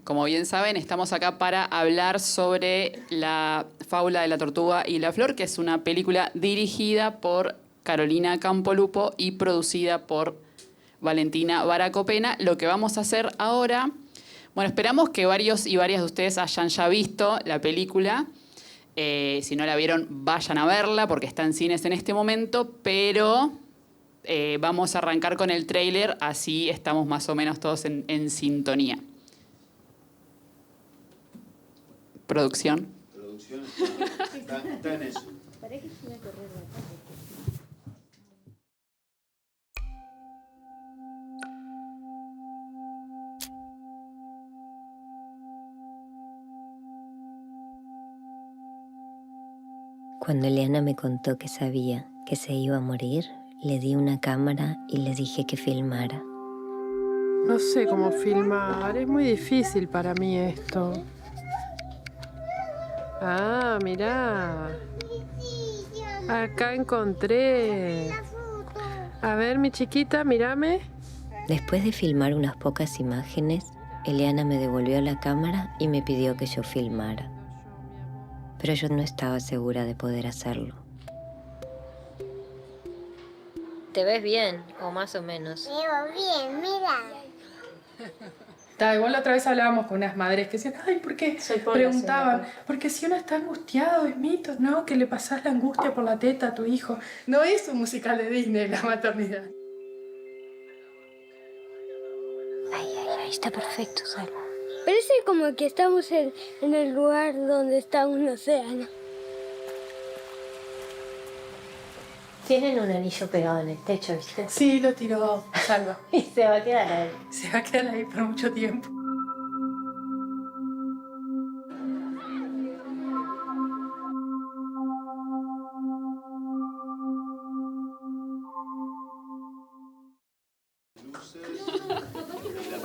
como bien saben, estamos acá para hablar sobre La fábula de la tortuga y la flor, que es una película dirigida por Carolina Campolupo y producida por Valentina Baracopena. Lo que vamos a hacer ahora, bueno, esperamos que varios y varias de ustedes hayan ya visto la película. Si no la vieron, vayan a verla porque está en cines en este momento, pero vamos a arrancar con el tráiler, así estamos más o menos todos en sintonía. Producción. Producción está en eso. Cuando Eliana me contó que sabía que se iba a morir, le di una cámara y le dije que filmara. No sé cómo filmar, es muy difícil para mí esto. Ah, mirá. Acá encontré. A ver, mi chiquita, mírame. Después de filmar unas pocas imágenes, Eliana me devolvió la cámara y me pidió que yo filmara. Pero yo no estaba segura de poder hacerlo. ¿Te ves bien, o más o menos? Me veo bien, mira. Igual la otra vez hablábamos con unas madres que decían, ay, ¿por qué? Preguntaban, porque si uno está angustiado, es mito, ¿no? Que le pasás la angustia por la teta a tu hijo. No es un musical de Disney, la maternidad. Ay, está perfecto, Salva. Parece como que estamos en el lugar donde está un océano. Tienen un anillo pegado en el techo, ¿viste? Sí, lo tiró Salva. Y se va a quedar ahí. Se va a quedar ahí por mucho tiempo.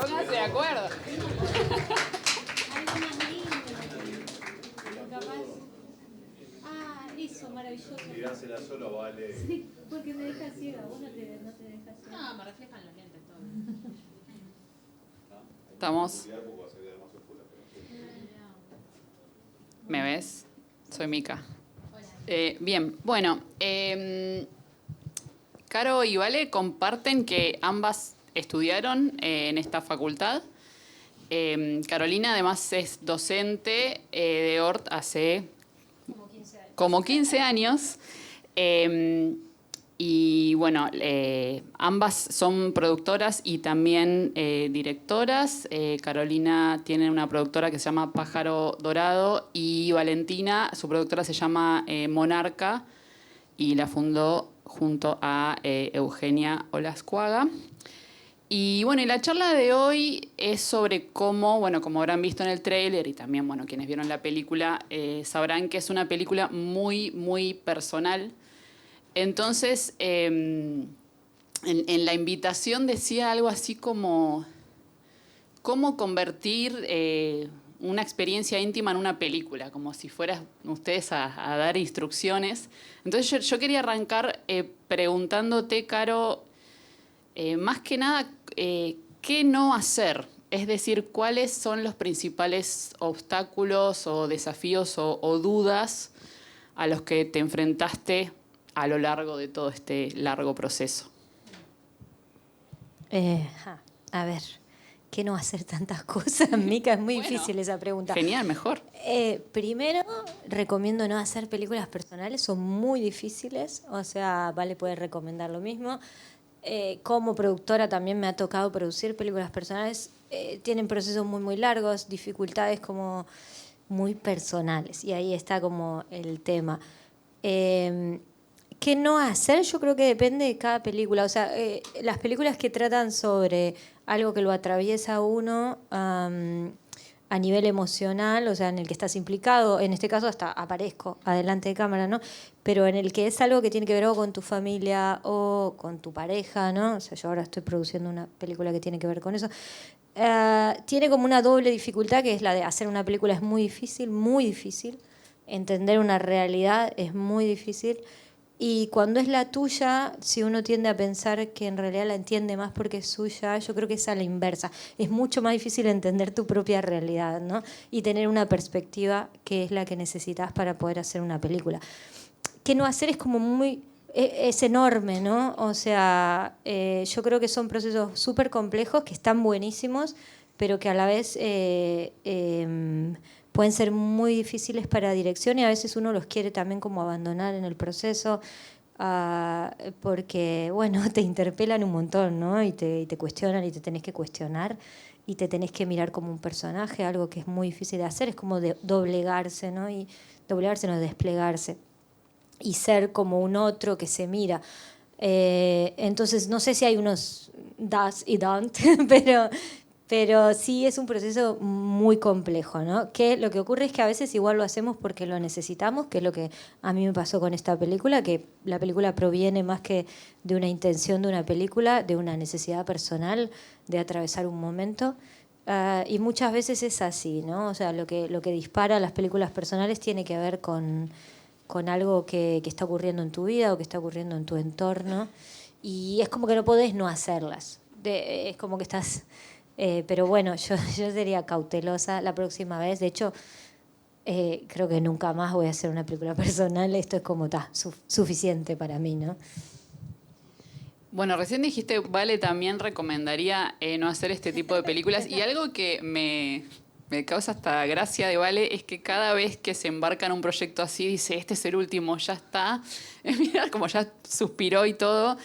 Pónganse de acuerdo. Eso, maravilloso. Tirársela solo vale. Sí, porque me deja ciega, vos no te dejas ciega. No, me reflejan los lentes todo. Estamos. ¿Me ves? Soy Mica. Bien, bueno. Caro y Vale comparten que ambas estudiaron en esta facultad. Carolina además es docente de ORT hace como 15 años. Y bueno, ambas son productoras y también directoras. Carolina tiene una productora que se llama Pájaro Dorado y Valentina, su productora se llama Monarca y la fundó junto a Eugenia Olascuaga. Y bueno, y la charla de hoy es sobre cómo, bueno, como habrán visto en el tráiler y también, bueno, quienes vieron la película sabrán que es una película muy, muy personal. Entonces, en la invitación decía algo así como cómo convertir una experiencia íntima en una película, como si fueran ustedes a dar instrucciones. Entonces yo quería arrancar preguntándote, Caro, más que nada, ¿qué no hacer? Es decir, ¿cuáles son los principales obstáculos o desafíos o dudas a los que te enfrentaste a lo largo de todo este largo proceso? A ver, ¿qué no hacer tantas cosas, Mica? Es muy difícil esa pregunta. Genial, mejor. Primero, recomiendo no hacer películas personales, son muy difíciles, o sea, Vale puede recomendar lo mismo. Como productora también me ha tocado producir películas personales, tienen procesos muy, muy largos, dificultades como muy personales, y ahí está como el tema. ¿Qué no hacer? Yo creo que depende de cada película. O sea, las películas que tratan sobre algo que lo atraviesa a uno a nivel emocional, o sea, en el que estás implicado, en este caso hasta aparezco adelante de cámara, ¿no? Pero en el que es algo que tiene que ver o con tu familia o con tu pareja, ¿no? O sea, yo ahora estoy produciendo una película que tiene que ver con eso. Tiene como una doble dificultad, que es la de hacer una película es muy difícil, muy difícil. Entender una realidad es muy difícil. Y cuando es la tuya, si uno tiende a pensar que en realidad la entiende más porque es suya, yo creo que es a la inversa. Es mucho más difícil entender tu propia realidad, ¿no? Y tener una perspectiva que es la que necesitas para poder hacer una película. Que no hacer es como muy... Es enorme, ¿no? O sea, yo creo que son procesos súper complejos que están buenísimos, pero que a la vez pueden ser muy difíciles para dirección y a veces uno los quiere también como abandonar en el proceso, porque, bueno, te interpelan un montón, ¿no? Y te cuestionan y te tenés que cuestionar y te tenés que mirar como un personaje, algo que es muy difícil de hacer, es como de doblegarse, ¿no? Y doblegarse no es desplegarse y ser como un otro que se mira. Entonces, no sé si hay unos does y don't, pero sí es un proceso muy complejo, ¿no? Que lo que ocurre es que a veces igual lo hacemos porque lo necesitamos, que es lo que a mí me pasó con esta película, que la película proviene más que de una intención de una película, de una necesidad personal de atravesar un momento. Y muchas veces es así, ¿no? O sea, lo que dispara las películas personales tiene que ver con algo que está ocurriendo en tu vida o que está ocurriendo en tu entorno. Y es como que no podés no hacerlas. Es como que estás... pero bueno, yo sería cautelosa la próxima vez. De hecho, creo que nunca más voy a hacer una película personal. Esto es como suficiente para mí, ¿no? Bueno, recién dijiste, Vale también recomendaría no hacer este tipo de películas. Y algo que me causa hasta gracia de Vale es que cada vez que se embarca en un proyecto así, dice, este es el último, ya está. Mira, como ya suspiró y todo.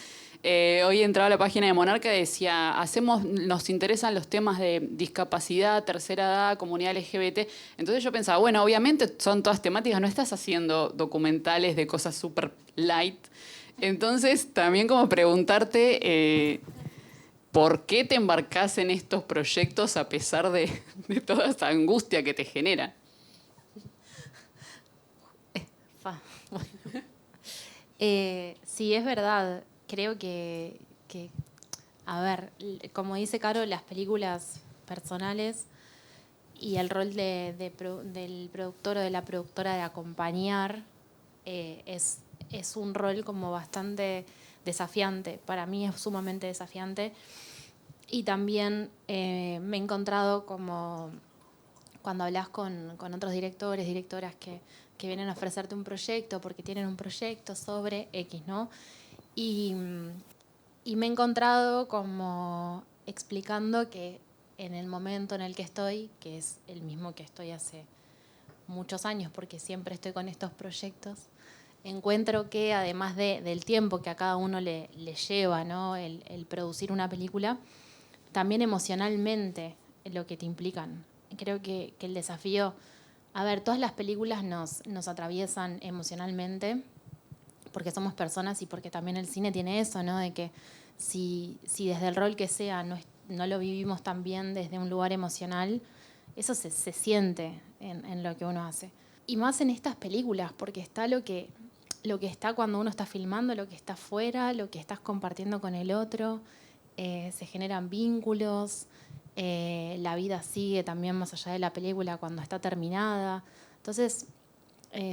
Hoy entraba a la página de Monarca y decía, nos interesan los temas de discapacidad, tercera edad, comunidad LGBT. Entonces yo pensaba, bueno, obviamente son todas temáticas, no estás haciendo documentales de cosas súper light. Entonces también como preguntarte por qué te embarcás en estos proyectos a pesar de toda esa angustia que te genera. Sí, es verdad. Creo que, a ver, como dice Caro, las películas personales y el rol del productor o de la productora de acompañar es un rol como bastante desafiante. Para mí es sumamente desafiante. Y también me he encontrado como cuando hablas con otros directores, directoras que vienen a ofrecerte un proyecto porque tienen un proyecto sobre X, ¿no? Y me he encontrado como explicando que en el momento en el que estoy, que es el mismo que estoy hace muchos años, porque siempre estoy con estos proyectos, encuentro que además del tiempo que a cada uno le lleva, ¿no? el producir una película, también emocionalmente lo que te implican. Creo que el desafío, a ver, todas las películas nos atraviesan emocionalmente, porque somos personas y porque también el cine tiene eso, ¿no? De que si desde el rol que sea no lo vivimos tan bien desde un lugar emocional, eso se siente en lo que uno hace. Y más en estas películas, porque está lo que está cuando uno está filmando, lo que está afuera, lo que estás compartiendo con el otro, se generan vínculos, la vida sigue también más allá de la película cuando está terminada. Entonces,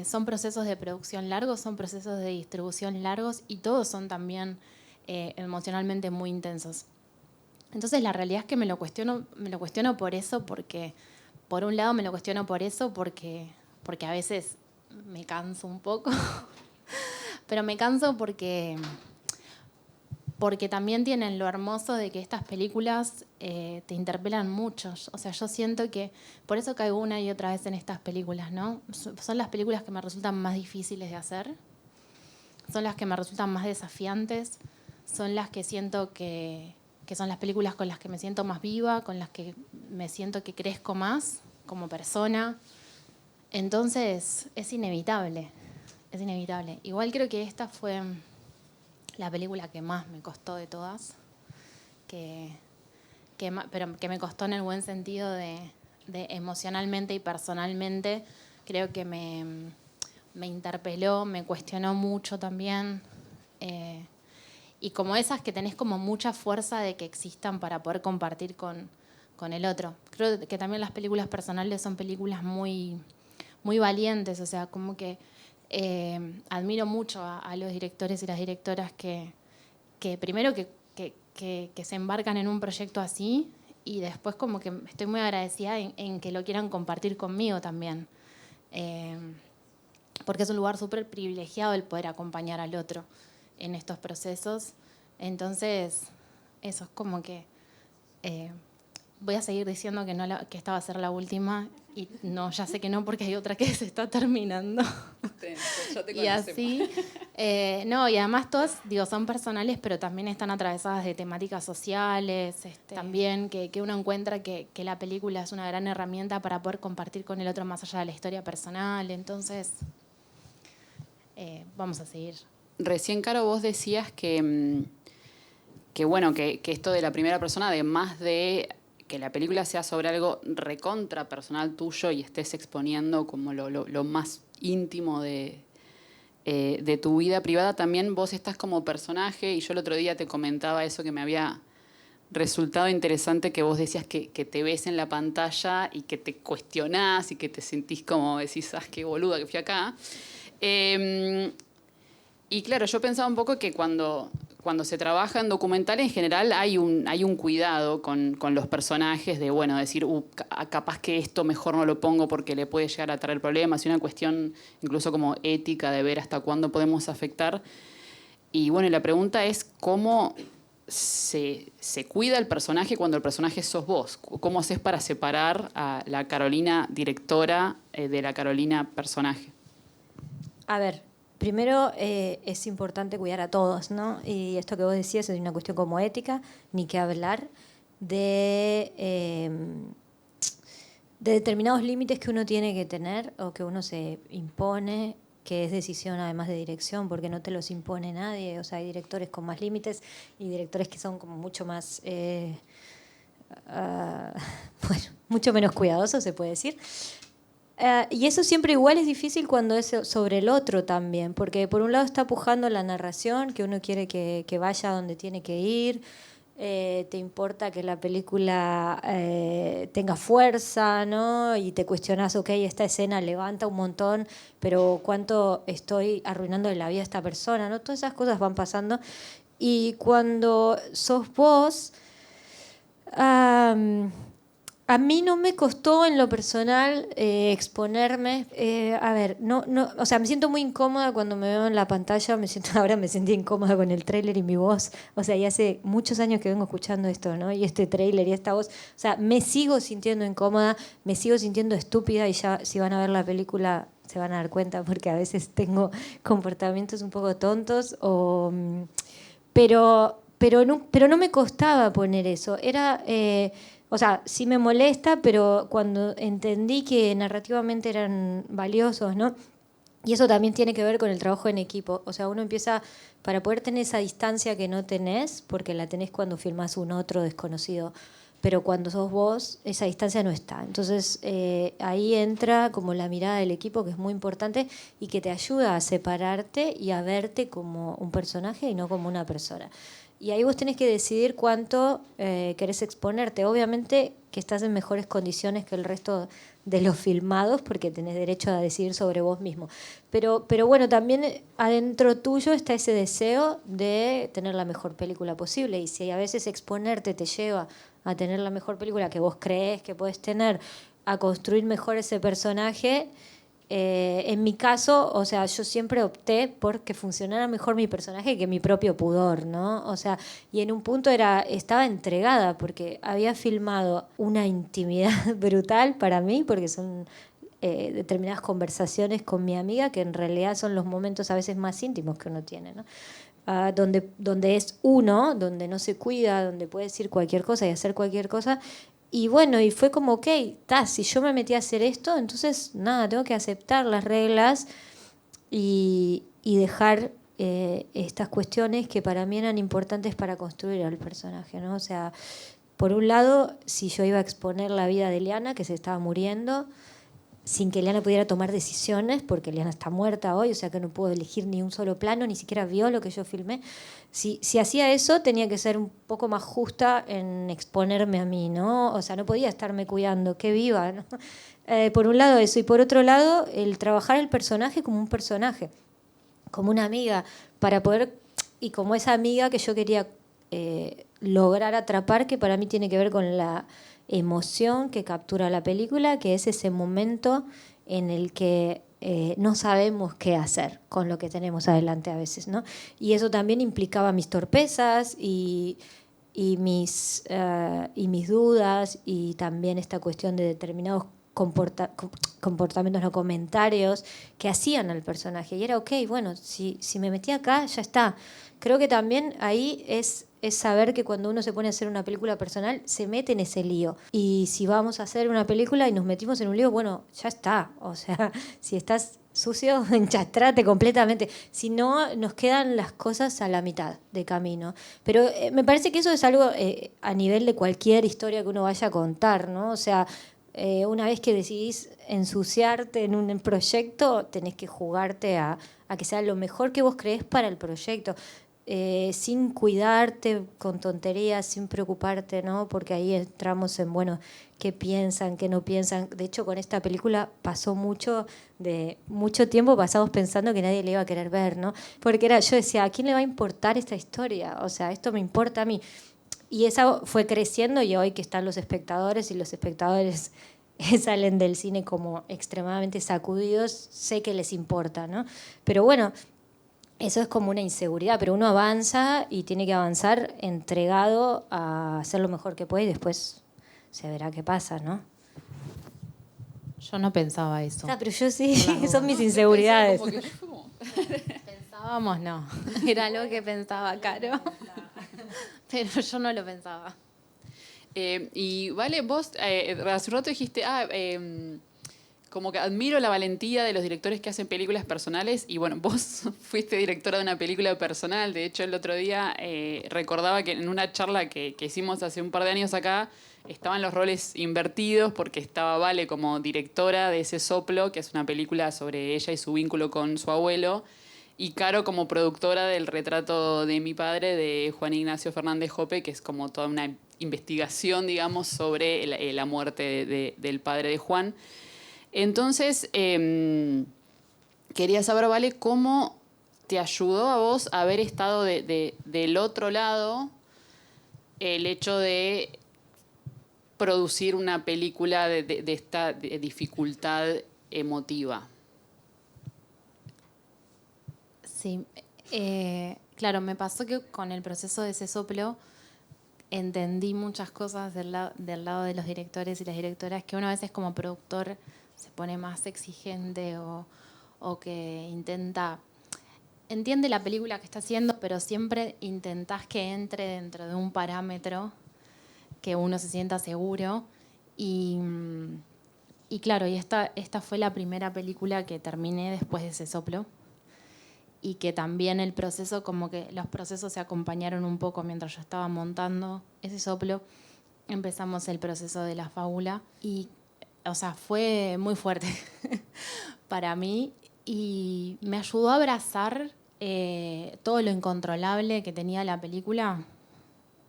son procesos de producción largos, son procesos de distribución largos y todos son también emocionalmente muy intensos. Entonces la realidad es que me lo cuestiono por eso, porque por un lado me lo cuestiono por eso, porque a veces me canso un poco, pero me canso porque también tienen lo hermoso de que estas películas te interpelan mucho. O sea, yo siento que por eso caigo una y otra vez en estas películas, ¿no? Son las películas que me resultan más difíciles de hacer, son las que me resultan más desafiantes, son las que siento que son las películas con las que me siento más viva, con las que me siento que crezco más como persona. Entonces, es inevitable. Igual creo que esta fue la película que más me costó de todas, pero que me costó en el buen sentido de emocionalmente y personalmente. Creo que me interpeló, me cuestionó mucho también. Y como esas que tenés como mucha fuerza de que existan para poder compartir con el otro. Creo que también las películas personales son películas muy, muy valientes, o sea, como que Admiro mucho a los directores y las directoras que primero que se embarcan en un proyecto así y después como que estoy muy agradecida en que lo quieran compartir conmigo también. Porque es un lugar súper privilegiado el poder acompañar al otro en estos procesos. Entonces, eso es como que voy a seguir diciendo que esta va a ser la última y no, ya sé que no porque hay otra que se está terminando. Ya te Y así, no, y además todas, digo, son personales, pero también están atravesadas de temáticas sociales, también que uno encuentra que la película es una gran herramienta para poder compartir con el otro más allá de la historia personal. Entonces, vamos a seguir. Recién, Caro, vos decías que bueno, que esto de la primera persona, además de que la película sea sobre algo recontra personal tuyo y estés exponiendo como lo más íntimo de tu vida privada, también vos estás como personaje, y yo el otro día te comentaba eso que me había resultado interesante, que vos decías que te ves en la pantalla y que te cuestionás y que te sentís como decís, qué boluda que fui acá. Y claro, yo pensaba un poco que cuando se trabaja en documental, en general hay un cuidado con los personajes de, bueno, decir, capaz que esto mejor no lo pongo porque le puede llegar a traer problemas, y una cuestión incluso como ética de ver hasta cuándo podemos afectar. Y bueno, la pregunta es cómo se cuida el personaje cuando el personaje sos vos. ¿Cómo haces para separar a la Carolina directora de la Carolina personaje? A ver, primero es importante cuidar a todos, ¿no? Y esto que vos decías es una cuestión como ética, ni que hablar de determinados límites que uno tiene que tener o que uno se impone, que es decisión además de dirección, porque no te los impone nadie. O sea, hay directores con más límites y directores que son como mucho más, bueno, mucho menos cuidadosos, se puede decir. Y eso siempre igual es difícil cuando es sobre el otro también, porque por un lado está pujando la narración, que uno quiere que vaya donde tiene que ir, te importa que la película tenga fuerza, ¿no? Y te cuestionas, ok, esta escena levanta un montón, pero ¿cuánto estoy arruinando la vida a esta persona? ¿No? Todas esas cosas van pasando. Y cuando sos vos... a mí no me costó en lo personal exponerme. A ver, o sea, me siento muy incómoda cuando me veo en la pantalla. Ahora me sentí incómoda con el tráiler y mi voz. O sea, y hace muchos años que vengo escuchando esto, ¿no? Y este tráiler y esta voz. O sea, me sigo sintiendo incómoda, me sigo sintiendo estúpida, y ya si van a ver la película se van a dar cuenta, porque a veces tengo comportamientos un poco tontos. Pero no me costaba poner eso. Era... o sea, sí me molesta, pero cuando entendí que narrativamente eran valiosos, ¿no? Y eso también tiene que ver con el trabajo en equipo. O sea, uno empieza, para poder tener esa distancia que no tenés, porque la tenés cuando filmás un otro desconocido, pero cuando sos vos, esa distancia no está. Entonces, ahí entra como la mirada del equipo, que es muy importante y que te ayuda a separarte y a verte como un personaje y no como una persona. Y ahí vos tenés que decidir cuánto querés exponerte. Obviamente que estás en mejores condiciones que el resto de los filmados, porque tenés derecho a decidir sobre vos mismo. Pero bueno, también adentro tuyo está ese deseo de tener la mejor película posible. Y si a veces exponerte te lleva a tener la mejor película que vos crees que podés tener, a construir mejor ese personaje... en mi caso, o sea, yo siempre opté por que funcionara mejor mi personaje que mi propio pudor, ¿no? O sea, y en un punto estaba entregada porque había filmado una intimidad brutal para mí, porque son determinadas conversaciones con mi amiga que en realidad son los momentos a veces más íntimos que uno tiene, ¿no? Donde es uno, donde no se cuida, donde puede decir cualquier cosa y hacer cualquier cosa. Y bueno, y fue como, ok, si yo me metí a hacer esto, entonces nada, tengo que aceptar las reglas y dejar estas cuestiones que para mí eran importantes para construir al personaje, ¿no? O sea, por un lado, si yo iba a exponer la vida de Eliana, que se estaba muriendo, sin que Eliana pudiera tomar decisiones, porque Eliana está muerta hoy, o sea que no pudo elegir ni un solo plano, ni siquiera vio lo que yo filmé. Si hacía eso, tenía que ser un poco más justa en exponerme a mí, ¿no? O sea, no podía estarme cuidando, que viva, ¿no? Por un lado eso, y por otro lado, el trabajar el personaje como un personaje, como una amiga, para poder, y como esa amiga que yo quería lograr atrapar, que para mí tiene que ver con la emoción que captura la película, que es ese momento en el que no sabemos qué hacer con lo que tenemos adelante a veces, ¿no? Y eso también implicaba mis torpezas y mis dudas, y también esta cuestión de determinados comportamientos, no, comentarios que hacían al personaje. Y era, ok, bueno, si me metí acá, ya está. Creo que también ahí es saber que cuando uno se pone a hacer una película personal, se mete en ese lío. Y si vamos a hacer una película y nos metimos en un lío, bueno, ya está. O sea, si estás sucio, enchastrate completamente. Si no, nos quedan las cosas a la mitad de camino. Pero me parece que eso es algo a nivel de cualquier historia que uno vaya a contar, ¿no? O sea, una vez que decidís ensuciarte en un proyecto, tenés que jugarte a que sea lo mejor que vos creés para el proyecto. Sin cuidarte con tonterías, sin preocuparte, ¿no? Porque ahí entramos en, bueno, qué piensan, qué no piensan. De hecho, con esta película pasó mucho tiempo pasados pensando que nadie le iba a querer ver, ¿no? Porque yo decía, ¿a quién le va a importar esta historia? O sea, esto me importa a mí. Y eso fue creciendo, y hoy que están los espectadores y los espectadores salen del cine como extremadamente sacudidos, sé que les importa, ¿no? Pero bueno, eso es como una inseguridad, pero uno avanza y tiene que avanzar entregado a hacer lo mejor que puede, y después se verá qué pasa, ¿no? Yo no pensaba eso. Pero yo sí, son mis inseguridades. Pensábamos, no. Era algo que pensaba Caro. Pero yo no lo pensaba. Y vale, vos hace un rato dijiste, como que admiro la valentía de los directores que hacen películas personales, y bueno, vos fuiste directora de una película personal. De hecho, el otro día recordaba que en una charla que hicimos hace un par de años acá, estaban los roles invertidos, porque estaba Vale como directora de Ese Soplo, que es una película sobre ella y su vínculo con su abuelo, y Caro como productora del Retrato de mi padre, de Juan Ignacio Fernández Jope, que es como toda una investigación, digamos, sobre la muerte del padre de Juan. Entonces, quería saber, Vale, ¿cómo te ayudó a vos haber estado del otro lado el hecho de producir una película de esta dificultad emotiva? Sí, claro, me pasó que con el proceso de Ese Soplo entendí muchas cosas del lado de los directores y las directoras, que uno a veces como productor se pone más exigente o que entiende la película que está haciendo, pero siempre intentás que entre dentro de un parámetro que uno se sienta seguro. Y claro, y esta fue la primera película que terminé después de Ese Soplo, y que también el proceso, como que los procesos se acompañaron un poco mientras yo estaba montando Ese Soplo. Empezamos el proceso de la fábula y, o sea, fue muy fuerte para mí, y me ayudó a abrazar todo lo incontrolable que tenía la película.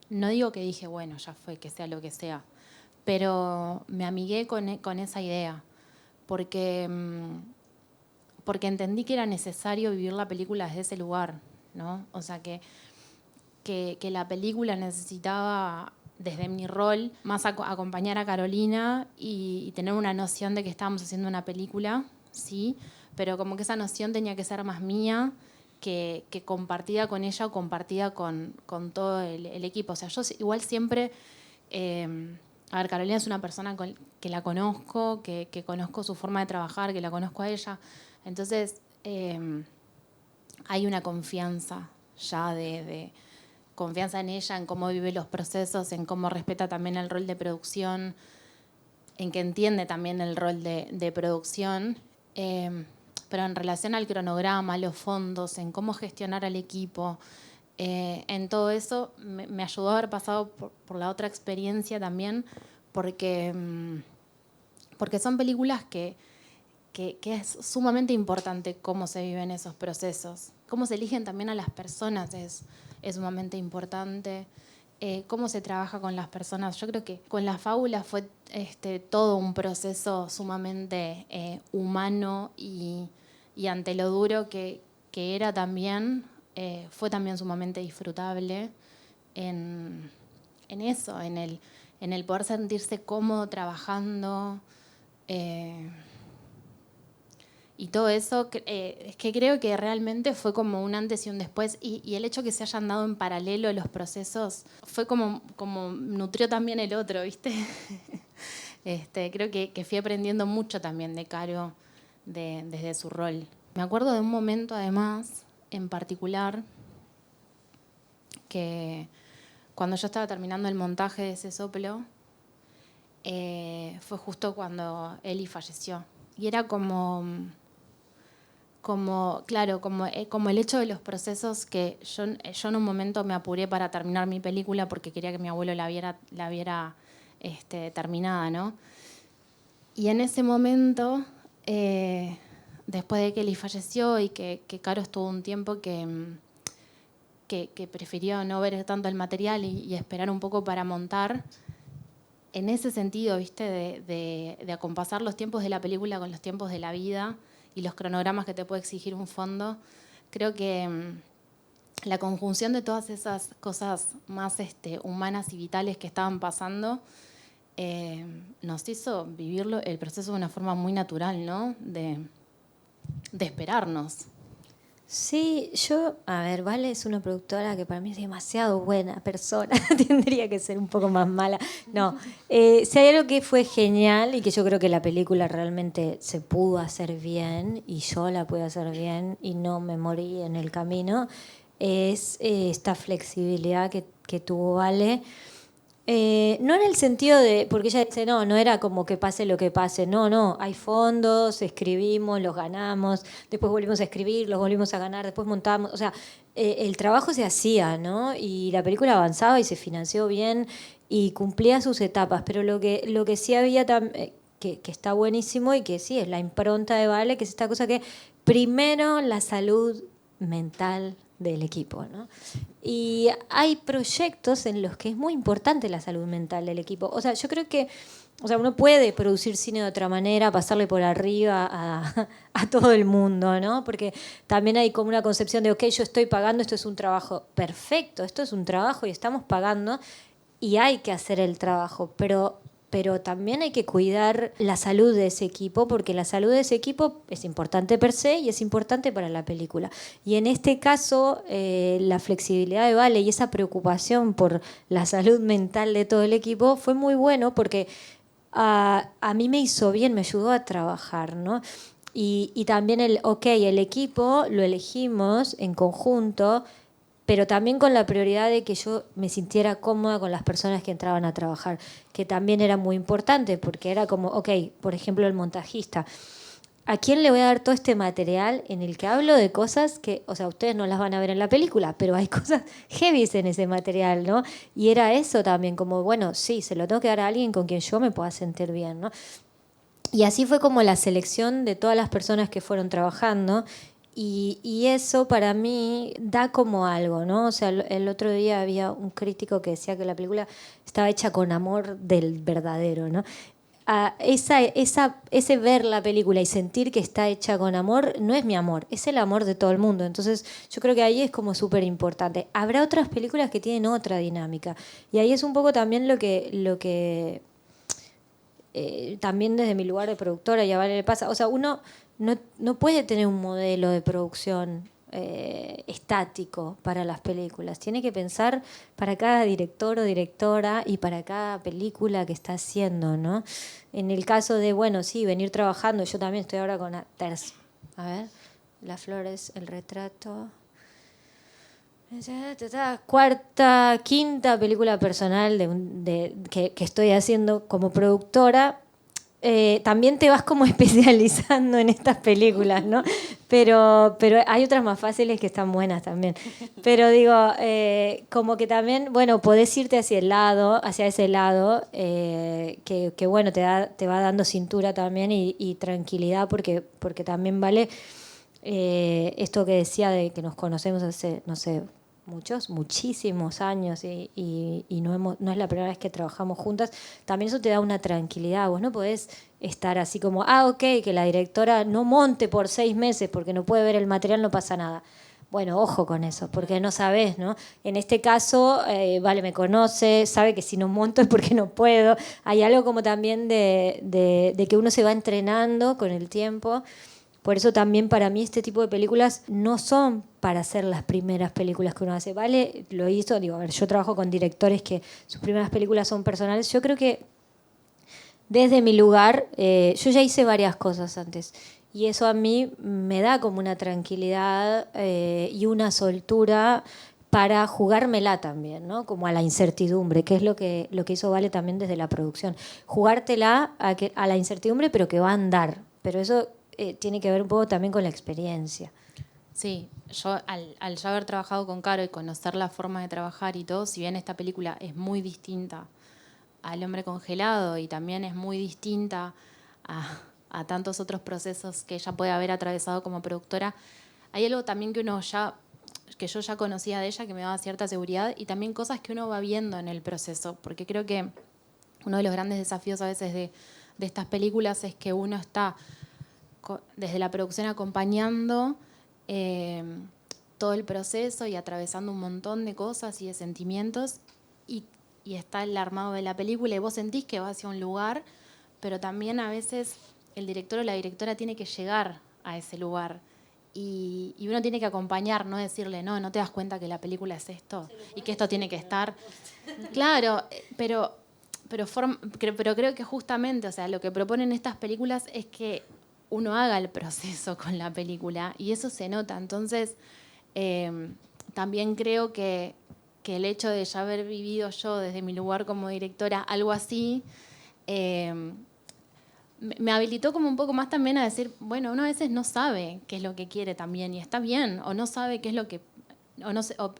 No digo que dije, bueno, ya fue, que sea lo que sea, pero me amigué con esa idea, porque entendí que era necesario vivir la película desde ese lugar, ¿no? O sea, que la película necesitaba, desde mi rol, más acompañar a Carolina y tener una noción de que estábamos haciendo una película, sí, pero como que esa noción tenía que ser más mía que compartida con ella o compartida con todo el equipo. O sea, yo igual siempre... a ver, Carolina es una persona que la conozco, que conozco su forma de trabajar, que la conozco a ella. Entonces, hay una confianza ya de confianza en ella, en cómo vive los procesos, en cómo respeta también el rol de producción, en que entiende también el rol de producción, pero en relación al cronograma, a los fondos, en cómo gestionar al equipo, en todo eso me ayudó a haber pasado por la otra experiencia también, porque son películas que que es sumamente importante cómo se viven esos procesos. Cómo se eligen también a las personas es sumamente importante. Cómo se trabaja con las personas. Yo creo que con la fábula fue todo un proceso sumamente humano y ante lo duro que era también, fue también sumamente disfrutable en eso, en el poder sentirse cómodo trabajando. Y todo eso, es que creo que realmente fue como un antes y un después. Y el hecho que se hayan dado en paralelo los procesos fue como nutrió también el otro, ¿viste? Creo que fui aprendiendo mucho también de Caro desde su rol. Me acuerdo de un momento, además, en particular, que cuando yo estaba terminando el montaje de ese soplo, fue justo cuando Eli falleció. Y era como el hecho de los procesos que yo en un momento me apuré para terminar mi película porque quería que mi abuelo la viera terminada, ¿no? Y en ese momento, después de que Eli falleció y que Caro estuvo un tiempo que prefirió no ver tanto el material y esperar un poco para montar, en ese sentido, ¿viste? De acompasar los tiempos de la película con los tiempos de la vida y los cronogramas que te puede exigir un fondo, creo que la conjunción de todas esas cosas más humanas y vitales que estaban pasando nos hizo vivirlo el proceso de una forma muy natural, ¿no? De esperarnos. Sí, Vale es una productora que para mí es demasiado buena persona, tendría que ser un poco más mala. No, si hay algo que fue genial y que yo creo que la película realmente se pudo hacer bien y yo la pude hacer bien y no me morí en el camino, es esta flexibilidad que tuvo Vale. No en el sentido de, porque ella dice, no era como que pase lo que pase, no, hay fondos, escribimos, los ganamos, después volvimos a escribir, los volvimos a ganar, después montamos, o sea, el trabajo se hacía, ¿no? Y la película avanzaba y se financió bien y cumplía sus etapas, pero lo que sí había que está buenísimo y que sí es la impronta de Vale, que es esta cosa que primero la salud mental del equipo, ¿no? Y hay proyectos en los que es muy importante la salud mental del equipo. O sea, yo creo que uno puede producir cine de otra manera, pasarle por arriba a todo el mundo, ¿no? Porque también hay como una concepción de, yo estoy pagando, esto es un trabajo perfecto, esto es un trabajo y estamos pagando y hay que hacer el trabajo, pero también hay que cuidar la salud de ese equipo, porque la salud de ese equipo es importante per se y es importante para la película. Y en este caso, la flexibilidad de Vale y esa preocupación por la salud mental de todo el equipo fue muy bueno porque a mí me hizo bien, me ayudó a trabajar, ¿no? Y también el equipo lo elegimos en conjunto, pero también con la prioridad de que yo me sintiera cómoda con las personas que entraban a trabajar, que también era muy importante, porque era como, por ejemplo, el montajista. ¿A quién le voy a dar todo este material en el que hablo de cosas que, ustedes no las van a ver en la película, pero hay cosas heavies en ese material, ¿no? Y era eso también, como, bueno, sí, se lo tengo que dar a alguien con quien yo me pueda sentir bien, ¿no? Y así fue como la selección de todas las personas que fueron trabajando. Y eso para mí da como algo, ¿no? O sea, el otro día había un crítico que decía que la película estaba hecha con amor del verdadero, ¿no? Ese ver la película y sentir que está hecha con amor no es mi amor, es el amor de todo el mundo. Entonces yo creo que ahí es como súper importante. Habrá otras películas que tienen otra dinámica. Y ahí es un poco también lo que también desde mi lugar de productora y a Vale le pasa. O sea, uno no puede tener un modelo de producción estático para las películas. Tiene que pensar para cada director o directora y para cada película que está haciendo, ¿no? En el caso de, venir trabajando, yo también estoy ahora con a ver, Las Flores, el retrato. Quinta película personal que estoy haciendo como productora. también te vas como especializando en estas películas, ¿no? Pero hay otras más fáciles que están buenas también. Pero digo, como que también, bueno, podés irte hacia ese lado, que bueno, te va dando cintura también y tranquilidad, porque también vale esto que decía de que nos conocemos hace, no sé, muchísimos años y no es la primera vez que trabajamos juntas, también eso te da una tranquilidad. Vos no podés estar así como, ok, que la directora no monte por 6 meses porque no puede ver el material, no pasa nada. Bueno, ojo con eso, porque no sabés, ¿no? En este caso, Vale me conoce, sabe que si no monto es porque no puedo. Hay algo como también de que uno se va entrenando con el tiempo. Por eso también para mí este tipo de películas no son para hacer las primeras películas que uno hace. Vale lo hizo, digo, a ver, yo trabajo con directores que sus primeras películas son personales. Yo creo que desde mi lugar, yo ya hice varias cosas antes. Y eso a mí me da como una tranquilidad y una soltura para jugármela también, ¿no? Como a la incertidumbre, que es lo que hizo Vale también desde la producción. Jugártela a la incertidumbre, pero que va a andar. Pero eso tiene que ver un poco también con la experiencia. Sí, yo al ya haber trabajado con Caro y conocer la forma de trabajar y todo, si bien esta película es muy distinta al Hombre Congelado y también es muy distinta a tantos otros procesos que ella puede haber atravesado como productora, hay algo también que yo ya conocía de ella, que me daba cierta seguridad, y también cosas que uno va viendo en el proceso, porque creo que uno de los grandes desafíos a veces de estas películas es que uno está desde la producción acompañando todo el proceso y atravesando un montón de cosas y de sentimientos, y está el armado de la película y vos sentís que va hacia un lugar, pero también a veces el director o la directora tiene que llegar a ese lugar y uno tiene que acompañar, no decirle, no te das cuenta que la película es esto y que esto tiene que estar. Claro, pero creo que justamente, o sea, lo que proponen estas películas es que uno haga el proceso con la película y eso se nota. Entonces, también creo que el hecho de ya haber vivido yo desde mi lugar como directora algo así, me habilitó como un poco más también a decir, bueno, uno a veces no sabe qué es lo que quiere también y está bien, o no sabe qué es lo que,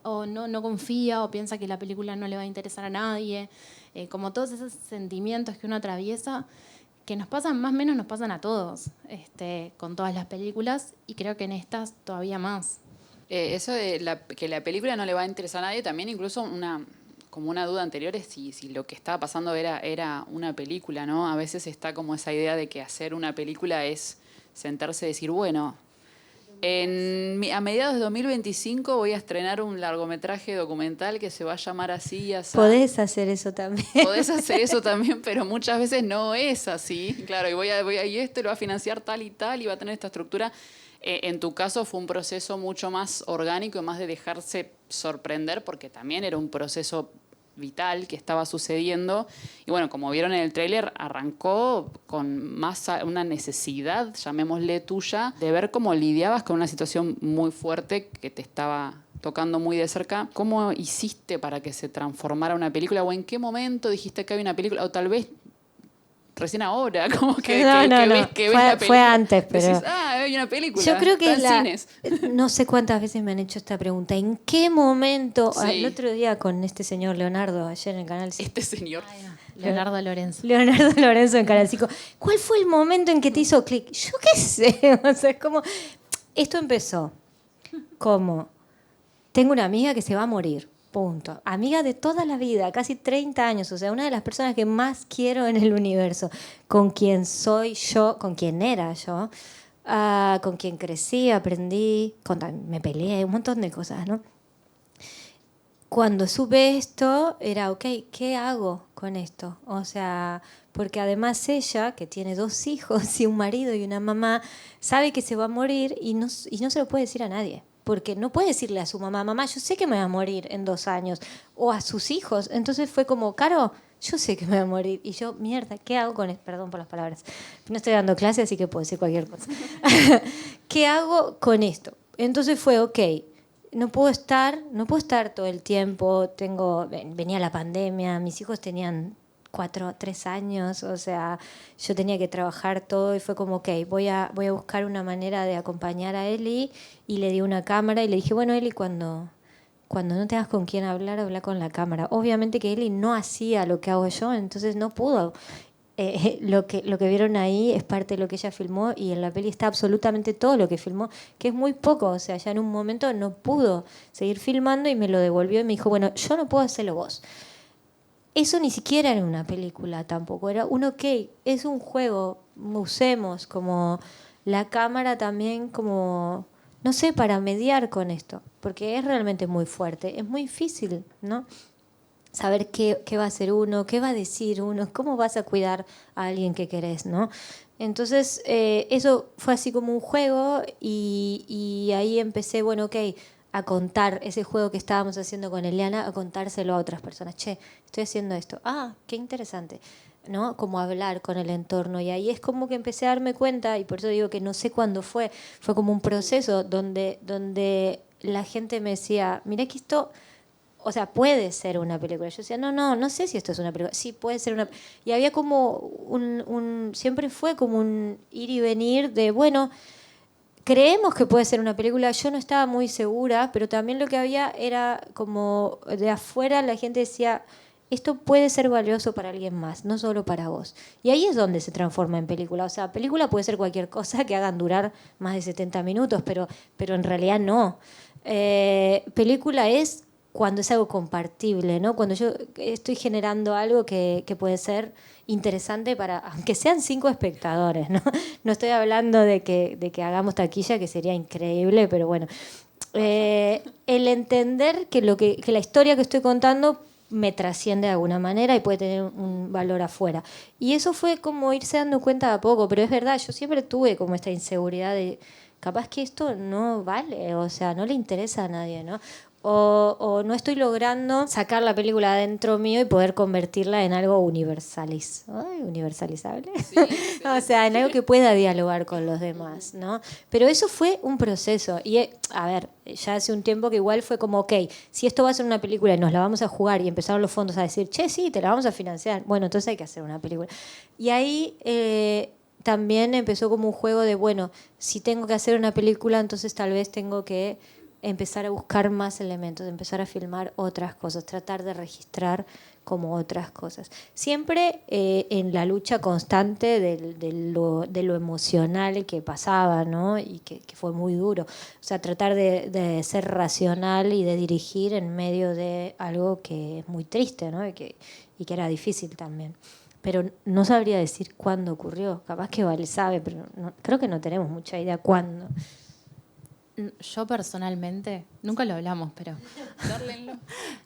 o no confía, o piensa que la película no le va a interesar a nadie, como todos esos sentimientos que uno atraviesa, que nos pasan, más o menos nos pasan a todos, con todas las películas, y creo que en estas todavía más. Eso de que la película no le va a interesar a nadie, también incluso como una duda anterior es si lo que estaba pasando era una película, ¿no? A veces está como esa idea de que hacer una película es sentarse y decir, bueno, a mediados de 2025 voy a estrenar un largometraje documental que se va a llamar así y así. Podés hacer eso también. Podés hacer eso también, pero muchas veces no es así. Claro, y esto lo va a financiar tal y tal y va a tener esta estructura. En tu caso fue un proceso mucho más orgánico y más de dejarse sorprender, porque también era un proceso vital que estaba sucediendo. Y bueno, como vieron en el tráiler, arrancó con más una necesidad, llamémosle tuya, de ver cómo lidiabas con una situación muy fuerte que te estaba tocando muy de cerca. ¿Cómo hiciste para que se transformara una película? ¿O en qué momento dijiste que había una película? O tal vez recién ahora, como que ves que ves la película. Fue antes, pero decís, hay una película. yo creo que cines. no sé cuántas veces me han hecho esta pregunta. ¿En qué momento? Sí. El otro día con este señor Leonardo, ayer en el Canal 5. Este señor. Leonardo Lorenzo. Leonardo Lorenzo en Canal 5. ¿Cuál fue el momento en que te hizo clic? Yo qué sé. O sea, es como... Esto empezó como... Tengo una amiga que se va a morir. Punto. Amiga de toda la vida, casi 30 años, o sea, una de las personas que más quiero en el universo, con quien soy yo, con quien era yo, con quien crecí, aprendí, me peleé, un montón de cosas, ¿no? Cuando supe esto, era, ok, ¿qué hago con esto? O sea, porque además ella, que tiene 2 hijos y un marido y una mamá, sabe que se va a morir y no se lo puede decir a nadie. Porque no puede decirle a su mamá, yo sé que me voy a morir en 2 años, o a sus hijos. Entonces fue como, Caro, yo sé que me voy a morir. Y yo, mierda, ¿qué hago con esto? Perdón por las palabras. No estoy dando clase, así que puedo decir cualquier cosa. ¿Qué hago con esto? Entonces fue, ok, no puedo estar todo el tiempo. Venía la pandemia, mis hijos tenían 3 años, o sea, yo tenía que trabajar todo y fue como, ok, voy a buscar una manera de acompañar a Eli y le di una cámara y le dije, bueno, Eli, cuando no tengas con quién hablar, habla con la cámara. Obviamente que Eli no hacía lo que hago yo, entonces no pudo. Lo que vieron ahí es parte de lo que ella filmó y en la peli está absolutamente todo lo que filmó, que es muy poco, o sea, ya en un momento no pudo seguir filmando y me lo devolvió y me dijo, bueno, yo no puedo hacerlo vos. Eso ni siquiera era una película tampoco, era un ok, es un juego, usemos como la cámara también como, no sé, para mediar con esto, porque es realmente muy fuerte, es muy difícil, ¿no? Saber qué va a hacer uno, qué va a decir uno, cómo vas a cuidar a alguien que querés, ¿no? Entonces, eso fue así como un juego y ahí empecé, bueno, ok, a contar ese juego que estábamos haciendo con Eliana, a contárselo a otras personas. Che, estoy haciendo esto. Ah, qué interesante, ¿no? Como hablar con el entorno. Y ahí es como que empecé a darme cuenta, y por eso digo que no sé cuándo fue como un proceso donde la gente me decía, mira que esto... O sea, puede ser una película. Yo decía, no sé si esto es una película. Sí, puede ser una... Y había como siempre fue como un ir y venir de, bueno, creemos que puede ser una película. Yo no estaba muy segura, pero también lo que había era como de afuera la gente decía, esto puede ser valioso para alguien más, no solo para vos. Y ahí es donde se transforma en película. O sea, película puede ser cualquier cosa que hagan durar más de 70 minutos, pero en realidad no. Película es cuando es algo compartible, ¿no? Cuando yo estoy generando algo que puede ser interesante para, aunque sean 5 espectadores, ¿no? No estoy hablando de que hagamos taquilla, que sería increíble, pero bueno. El entender que la historia que estoy contando me trasciende de alguna manera y puede tener un valor afuera. Y eso fue como irse dando cuenta de a poco, pero es verdad, yo siempre tuve como esta inseguridad de capaz que esto no vale, o sea, no le interesa a nadie, ¿no? O no estoy logrando sacar la película adentro mío y poder convertirla en algo universalizable. Sí, o sea, en algo que pueda dialogar con los demás, ¿no? Pero eso fue un proceso. Y, a ver, ya hace un tiempo que igual fue como, ok, si esto va a ser una película y nos la vamos a jugar y empezaron los fondos a decir, che, sí, te la vamos a financiar. Bueno, entonces hay que hacer una película. Y ahí... también empezó como un juego de, bueno, si tengo que hacer una película, entonces tal vez tengo que empezar a buscar más elementos, empezar a filmar otras cosas, tratar de registrar como otras cosas. Siempre en la lucha constante de lo emocional que pasaba, ¿no? Y que fue muy duro. O sea, tratar de ser racional y de dirigir en medio de algo que es muy triste, ¿no? Y que era difícil también. Pero no sabría decir cuándo ocurrió. Capaz que Vale sabe, pero creo que no tenemos mucha idea cuándo. Yo personalmente, nunca lo hablamos, pero...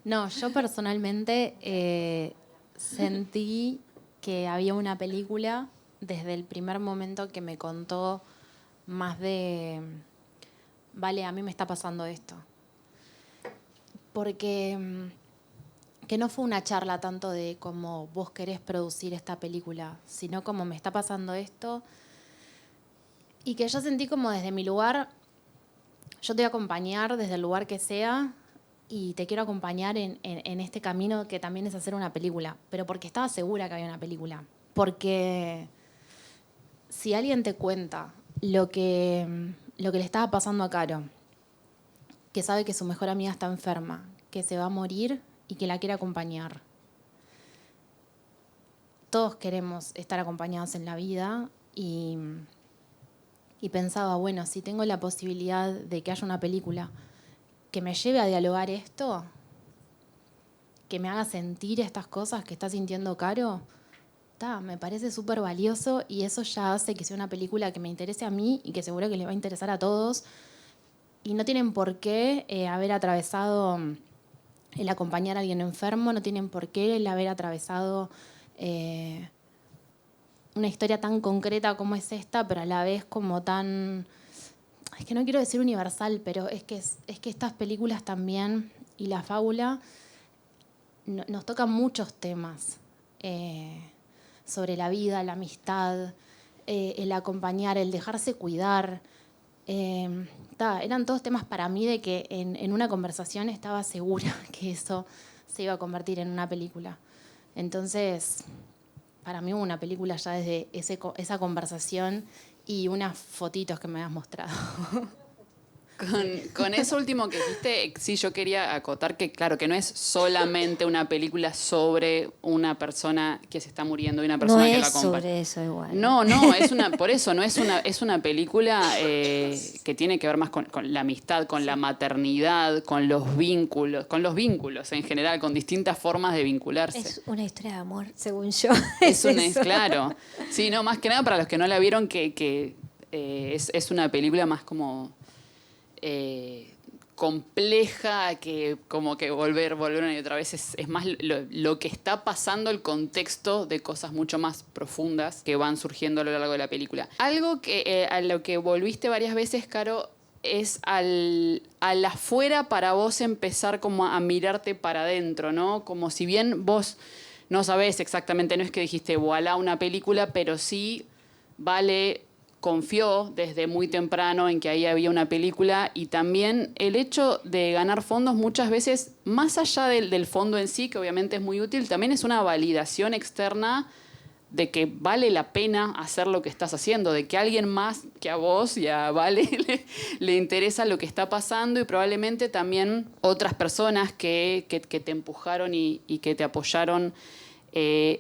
No, yo personalmente sentí que había una película desde el primer momento que me contó más de, vale, a mí me está pasando esto. Porque que no fue una charla tanto de cómo vos querés producir esta película, sino como me está pasando esto. Y que yo sentí como desde mi lugar... Yo te voy a acompañar desde el lugar que sea y te quiero acompañar en este camino que también es hacer una película. Pero porque estaba segura que había una película. Porque si alguien te cuenta lo que le estaba pasando a Caro, que sabe que su mejor amiga está enferma, que se va a morir y que la quiere acompañar. Todos queremos estar acompañados en la vida y pensaba, bueno, si tengo la posibilidad de que haya una película que me lleve a dialogar esto, que me haga sentir estas cosas que está sintiendo Caro, me parece súper valioso y eso ya hace que sea una película que me interese a mí y que seguro que le va a interesar a todos. Y no tienen por qué haber atravesado el acompañar a alguien enfermo, no tienen por qué el haber atravesado... una historia tan concreta como es esta, pero a la vez como tan... Es que no quiero decir universal, pero es que estas películas también, y la fábula, nos tocan muchos temas sobre la vida, la amistad, el acompañar, el dejarse cuidar. Eran todos temas para mí de que en una conversación estaba segura que eso se iba a convertir en una película. Entonces... para mí una película ya desde esa conversación y unas fotitos que me has mostrado. Con eso último que dijiste, sí, yo quería acotar que, claro, que no es solamente una película sobre una persona que se está muriendo y una persona que lo acompaña. No es sobre eso igual. No, por eso, no es una película que tiene que ver más con la amistad, con la maternidad, con los vínculos en general, con distintas formas de vincularse. Es una historia de amor, según yo. Claro. Sí, no, más que nada para los que no la vieron, que es una película más como compleja, que como que volver una y otra vez es más lo que está pasando, el contexto de cosas mucho más profundas que van surgiendo a lo largo de la película. Algo que a lo que volviste varias veces, Caro, es al afuera para vos empezar como a mirarte para adentro, ¿no? Como si bien vos no sabés exactamente, no es que dijiste voilà una película, pero sí Vale confió desde muy temprano en que ahí había una película, y también el hecho de ganar fondos muchas veces, más allá del fondo en sí, que obviamente es muy útil, también es una validación externa de que vale la pena hacer lo que estás haciendo, de que a alguien más que a vos y a Vale le interesa lo que está pasando, y probablemente también otras personas que te empujaron y que te apoyaron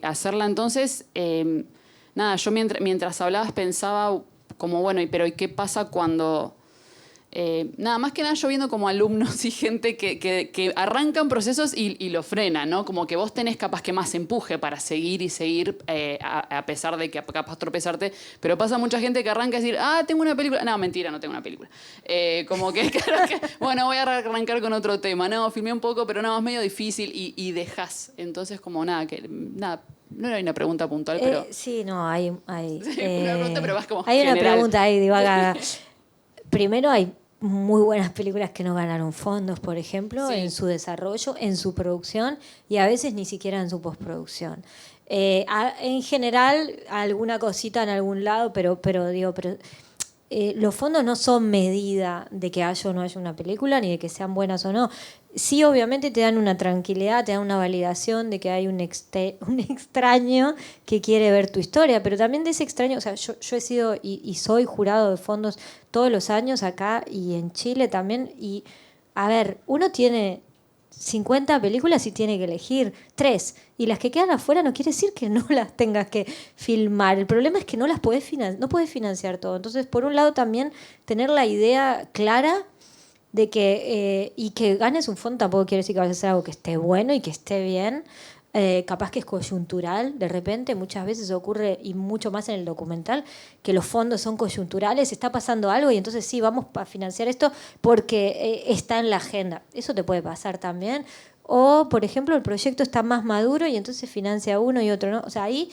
a hacerla. Entonces, nada, yo mientras hablabas pensaba como, bueno, pero ¿y qué pasa cuando...? Nada, más que nada yo viendo como alumnos y gente que arrancan procesos y lo frenan, ¿no? Como que vos tenés capaz que más empuje para seguir y seguir a pesar de que capaz tropezarte, pero pasa mucha gente que arranca a decir, tengo una película. No, mentira, no tengo una película. Como que, bueno, voy a arrancar con otro tema. No, filmé un poco, pero no, es medio difícil y dejás. Entonces, como nada, no era una pregunta puntual, pero... Sí, no, hay Sí, una pregunta, pero vas como hay una general. pregunta ahí divagada. Primero, hay muy buenas películas que no ganaron fondos, por ejemplo, Sí. en su desarrollo, en su producción y a veces ni siquiera en su postproducción. En general, alguna cosita en algún lado, pero los fondos no son medida de que haya o no haya una película, ni de que sean buenas o no. Sí, obviamente te dan una tranquilidad, te dan una validación de que hay un extraño que quiere ver tu historia, pero también de ese extraño, o sea, yo he sido y soy jurado de fondos todos los años acá y en Chile también, y a ver, uno tiene 50 películas y tiene que elegir 3, y las que quedan afuera no quiere decir que no las tengas que filmar. El problema es que no las podés financiar todo. Entonces, por un lado también tener la idea clara de que y que ganes un fondo tampoco quiere decir que vayas a hacer algo que esté bueno y que esté bien. Capaz que es coyuntural, de repente muchas veces ocurre, y mucho más en el documental, que los fondos son coyunturales, está pasando algo y entonces sí, vamos a financiar esto porque está en la agenda. Eso te puede pasar también. O, por ejemplo, el proyecto está más maduro y entonces financia uno y otro no. O sea, ahí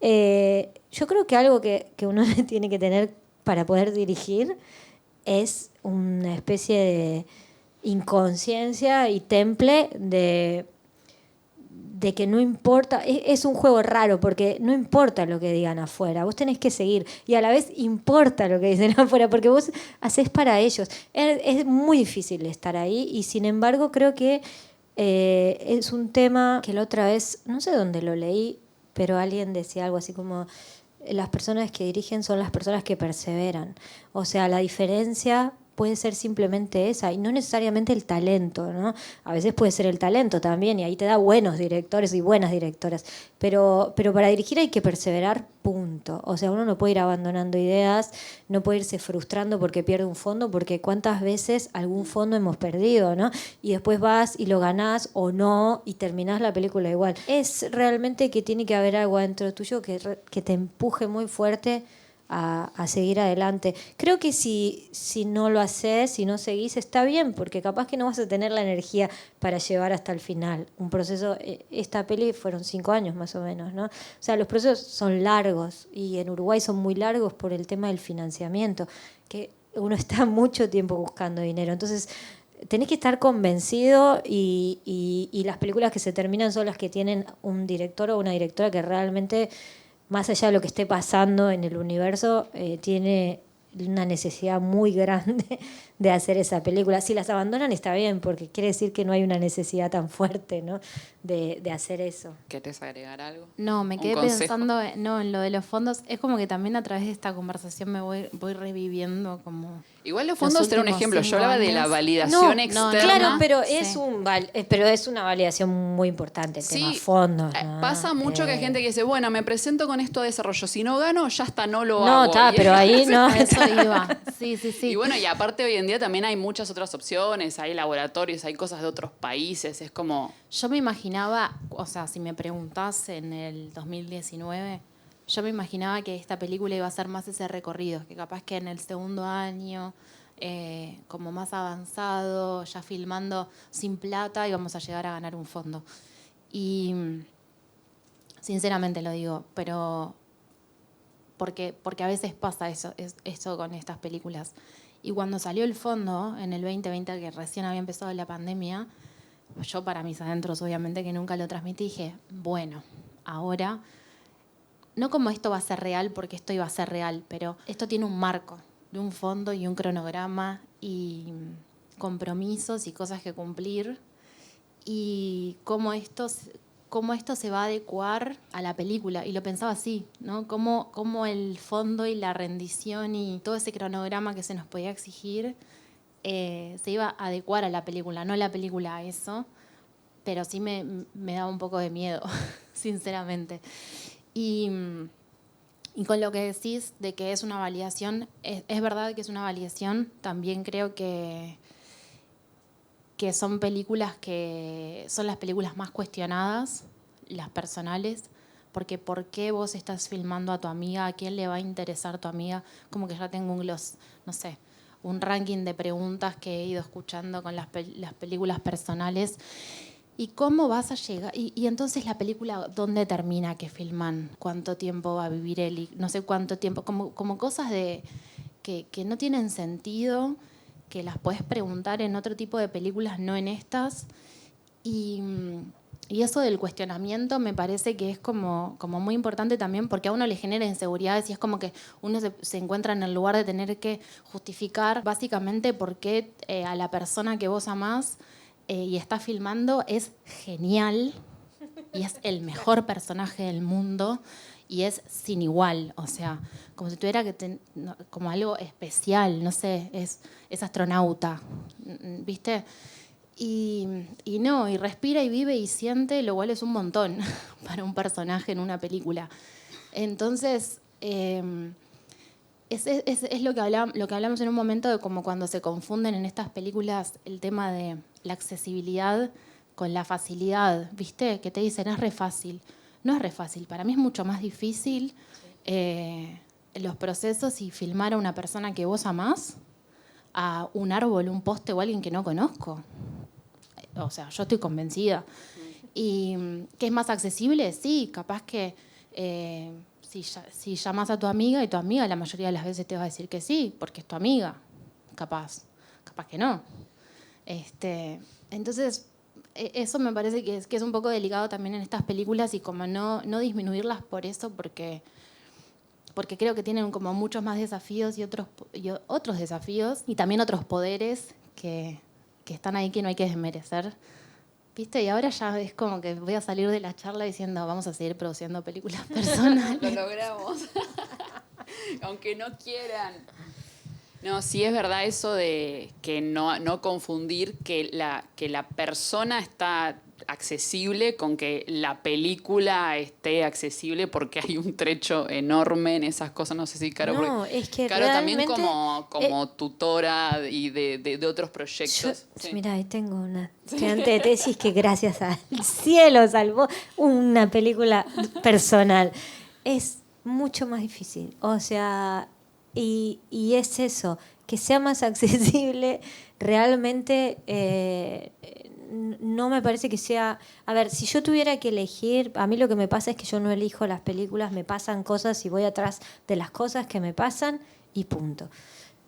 yo creo que algo que uno tiene que tener para poder dirigir es una especie de inconsciencia y temple de que no importa, es un juego raro porque no importa lo que digan afuera, vos tenés que seguir, y a la vez importa lo que dicen afuera porque vos hacés para ellos. Es muy difícil estar ahí, y sin embargo creo que es un tema que la otra vez, no sé dónde lo leí, pero alguien decía algo así como: las personas que dirigen son las personas que perseveran. O sea, la diferencia puede ser simplemente esa, y no necesariamente el talento, ¿no? A veces puede ser el talento también, y ahí te da buenos directores y buenas directoras. Pero para dirigir hay que perseverar, punto. O sea, uno no puede ir abandonando ideas, no puede irse frustrando porque pierde un fondo, porque cuántas veces algún fondo hemos perdido, ¿no? Y después vas y lo ganás o no, y terminás la película igual. Es realmente que tiene que haber algo dentro tuyo que te empuje muy fuerte a seguir adelante. Creo que si no lo haces, si no seguís, está bien, porque capaz que no vas a tener la energía para llevar hasta el final un proceso. Esta peli fueron 5 años más o menos, ¿no? O sea, los procesos son largos, y en Uruguay son muy largos por el tema del financiamiento, que uno está mucho tiempo buscando dinero. Entonces tenés que estar convencido, y las películas que se terminan son las que tienen un director o una directora que realmente, más allá de lo que esté pasando en el universo, tiene una necesidad muy grande de hacer esa película. Si las abandonan está bien, porque quiere decir que no hay una necesidad tan fuerte, ¿no? de hacer eso. ¿Querés agregar algo? No, me ¿Un quedé consejo? pensando en lo de los fondos. Es como que también a través de esta conversación me voy reviviendo como... Igual los fondos era un últimos ejemplo. Yo 5 hablaba de la años. validación externa. Claro, pero Sí. pero es una validación muy importante el tema fondos. ¿No? Pasa mucho que hay gente que dice, bueno, me presento con esto de desarrollo. Si no gano, ya está, no lo No, hago. está, Y- pero ahí no. A eso iba. Sí. Y bueno, y aparte hoy en día también hay muchas otras opciones, hay laboratorios, hay cosas de otros países, es como... Yo me imaginaba, o sea, si me preguntás en el 2019, yo me imaginaba que esta película iba a ser más ese recorrido, que capaz que en el segundo año, como más avanzado, ya filmando sin plata, íbamos a llegar a ganar un fondo. Y sinceramente lo digo, pero porque a veces pasa eso con estas películas. Y cuando salió el fondo, en el 2020, que recién había empezado la pandemia, yo para mis adentros, obviamente que nunca lo transmití, dije, bueno, ahora, no como esto va a ser real, porque esto iba a ser real, pero esto tiene un marco de un fondo y un cronograma y compromisos y cosas que cumplir, y cómo esto se va a adecuar a la película. Y lo pensaba así, ¿no? Cómo el fondo y la rendición y todo ese cronograma que se nos podía exigir se iba a adecuar a la película, no la película a eso, pero sí me daba un poco de miedo, sinceramente. Y con lo que decís de que es una validación, es verdad que es una validación, también creo que son películas que son las películas más cuestionadas, las personales, porque ¿por qué vos estás filmando a tu amiga? ¿A quién le va a interesar tu amiga? Como que ya tengo un ranking de preguntas que he ido escuchando con las películas personales. ¿Y cómo vas a llegar? Y entonces la película, ¿dónde termina que filman? ¿Cuánto tiempo va a vivir él? No sé cuánto tiempo. Como cosas que no tienen sentido, que las puedes preguntar en otro tipo de películas, no en estas. Y eso del cuestionamiento me parece que es como muy importante también, porque a uno le genera inseguridades y es como que uno se encuentra en el lugar de tener que justificar básicamente por qué a la persona que vos amás y estás filmando es genial y es el mejor personaje del mundo y es sin igual, o sea, como si tuviera como algo especial, no sé, es astronauta, ¿viste? Y no, y respira y vive y siente, lo cual es un montón para un personaje en una película. Entonces, es lo que hablamos en un momento de como cuando se confunden en estas películas el tema de la accesibilidad con la facilidad, ¿viste? Que te dicen, es re fácil. No es re fácil, para mí es mucho más difícil los procesos y filmar a una persona que vos amás, a un árbol, un poste o alguien que no conozco. O sea, yo estoy convencida. ¿Y que es más accesible? Sí, capaz que si llamas a tu amiga y tu amiga la mayoría de las veces te va a decir que sí, porque es tu amiga. Capaz que no. Entonces, eso me parece que es un poco delicado también en estas películas y como no disminuirlas por eso, porque creo que tienen como muchos más desafíos y otros desafíos y también otros poderes que están ahí que no hay que desmerecer. ¿Viste? Y ahora ya es como que voy a salir de la charla diciendo vamos a seguir produciendo películas personales. Lo logramos. Aunque no quieran. No, sí es verdad eso de que no confundir que la persona está accesible con que la película esté accesible, porque hay un trecho enorme en esas cosas. No sé si Caro... No, es que Caro también realmente, como tutora y de otros proyectos. Sí. Mira, ahí tengo una estudiante de tesis que gracias al cielo salvó una película personal. Es mucho más difícil. O sea, y es eso, que sea más accesible realmente. No me parece que sea... A ver, si yo tuviera que elegir, a mí lo que me pasa es que yo no elijo las películas, me pasan cosas y voy atrás de las cosas que me pasan y punto.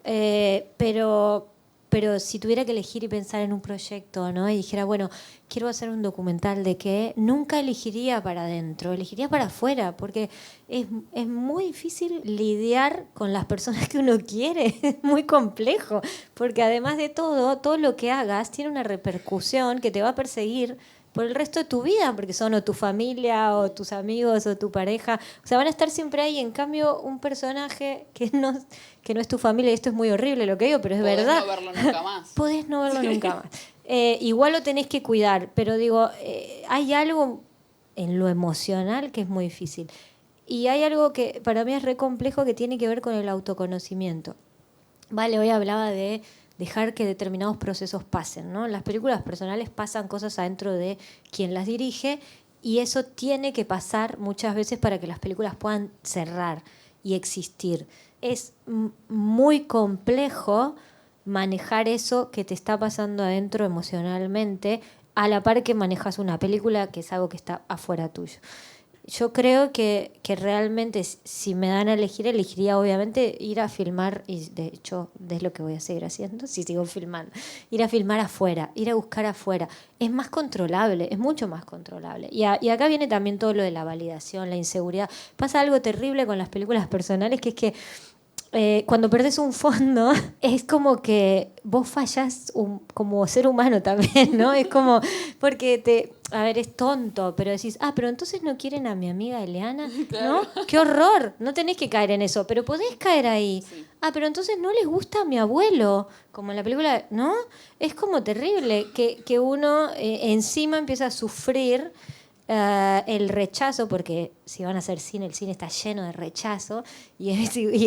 Pero Pero si tuviera que elegir y pensar en un proyecto, ¿no? Y dijera, bueno, quiero hacer un documental de qué, nunca elegiría para adentro, elegiría para afuera, porque es muy difícil lidiar con las personas que uno quiere, es muy complejo, porque además de todo lo que hagas tiene una repercusión que te va a perseguir por el resto de tu vida, porque son o tu familia, o tus amigos, o tu pareja. O sea, van a estar siempre ahí. En cambio, un personaje que no es tu familia, y esto es muy horrible lo que digo, pero es verdad. Podés no verlo nunca más. Podés no verlo nunca más. Igual lo tenés que cuidar, pero digo, hay algo en lo emocional que es muy difícil. Y hay algo que para mí es re complejo que tiene que ver con el autoconocimiento. Vale, hoy hablaba de dejar que determinados procesos pasen, ¿no? Las películas personales pasan cosas adentro de quien las dirige y eso tiene que pasar muchas veces para que las películas puedan cerrar y existir. Es muy complejo manejar eso que te está pasando adentro emocionalmente a la par que manejas una película que es algo que está afuera tuyo. Yo creo que realmente si me dan a elegir, elegiría obviamente ir a filmar, y de hecho es lo que voy a seguir haciendo si sigo filmando, ir a filmar afuera, ir a buscar afuera. Es más controlable, es mucho más controlable. Y acá viene también todo lo de la validación, la inseguridad. Pasa algo terrible con las películas personales, que es que cuando perdés un fondo, es como que vos fallás como ser humano también, ¿no? Es como, porque es tonto, pero decís, pero entonces no quieren a mi amiga Eliana, ¿no? ¡Qué horror! No tenés que caer en eso, pero podés caer ahí. Sí. Pero entonces no les gusta a mi abuelo, como en la película, ¿no? Es como terrible que uno encima empieza a sufrir el rechazo, porque si van a hacer cine, el cine está lleno de rechazo y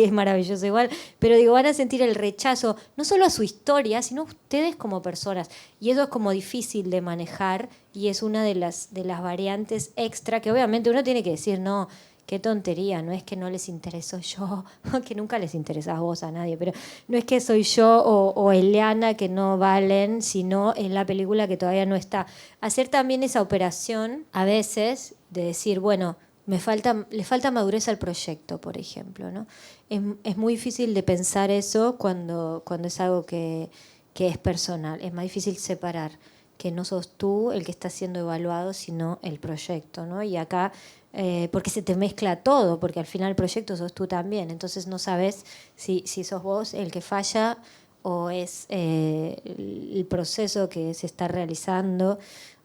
es maravilloso igual, pero digo, van a sentir el rechazo no solo a su historia, sino a ustedes como personas, y eso es como difícil de manejar y es una de las variantes extra que obviamente uno tiene que decir, no, qué tontería, no es que no les intereso yo, que nunca les interesás vos a nadie, pero no es que soy yo o Eliana que no valen, sino en la película que todavía no está. Hacer también esa operación, a veces, de decir, bueno, le falta madurez al proyecto, por ejemplo, ¿no? Es muy difícil de pensar eso cuando es algo que es personal, es más difícil separar que no sos tú el que está siendo evaluado, sino el proyecto, ¿no? Y acá porque se te mezcla todo, porque al final el proyecto sos tú también, entonces no sabes si sos vos el que falla o es el proceso que se está realizando.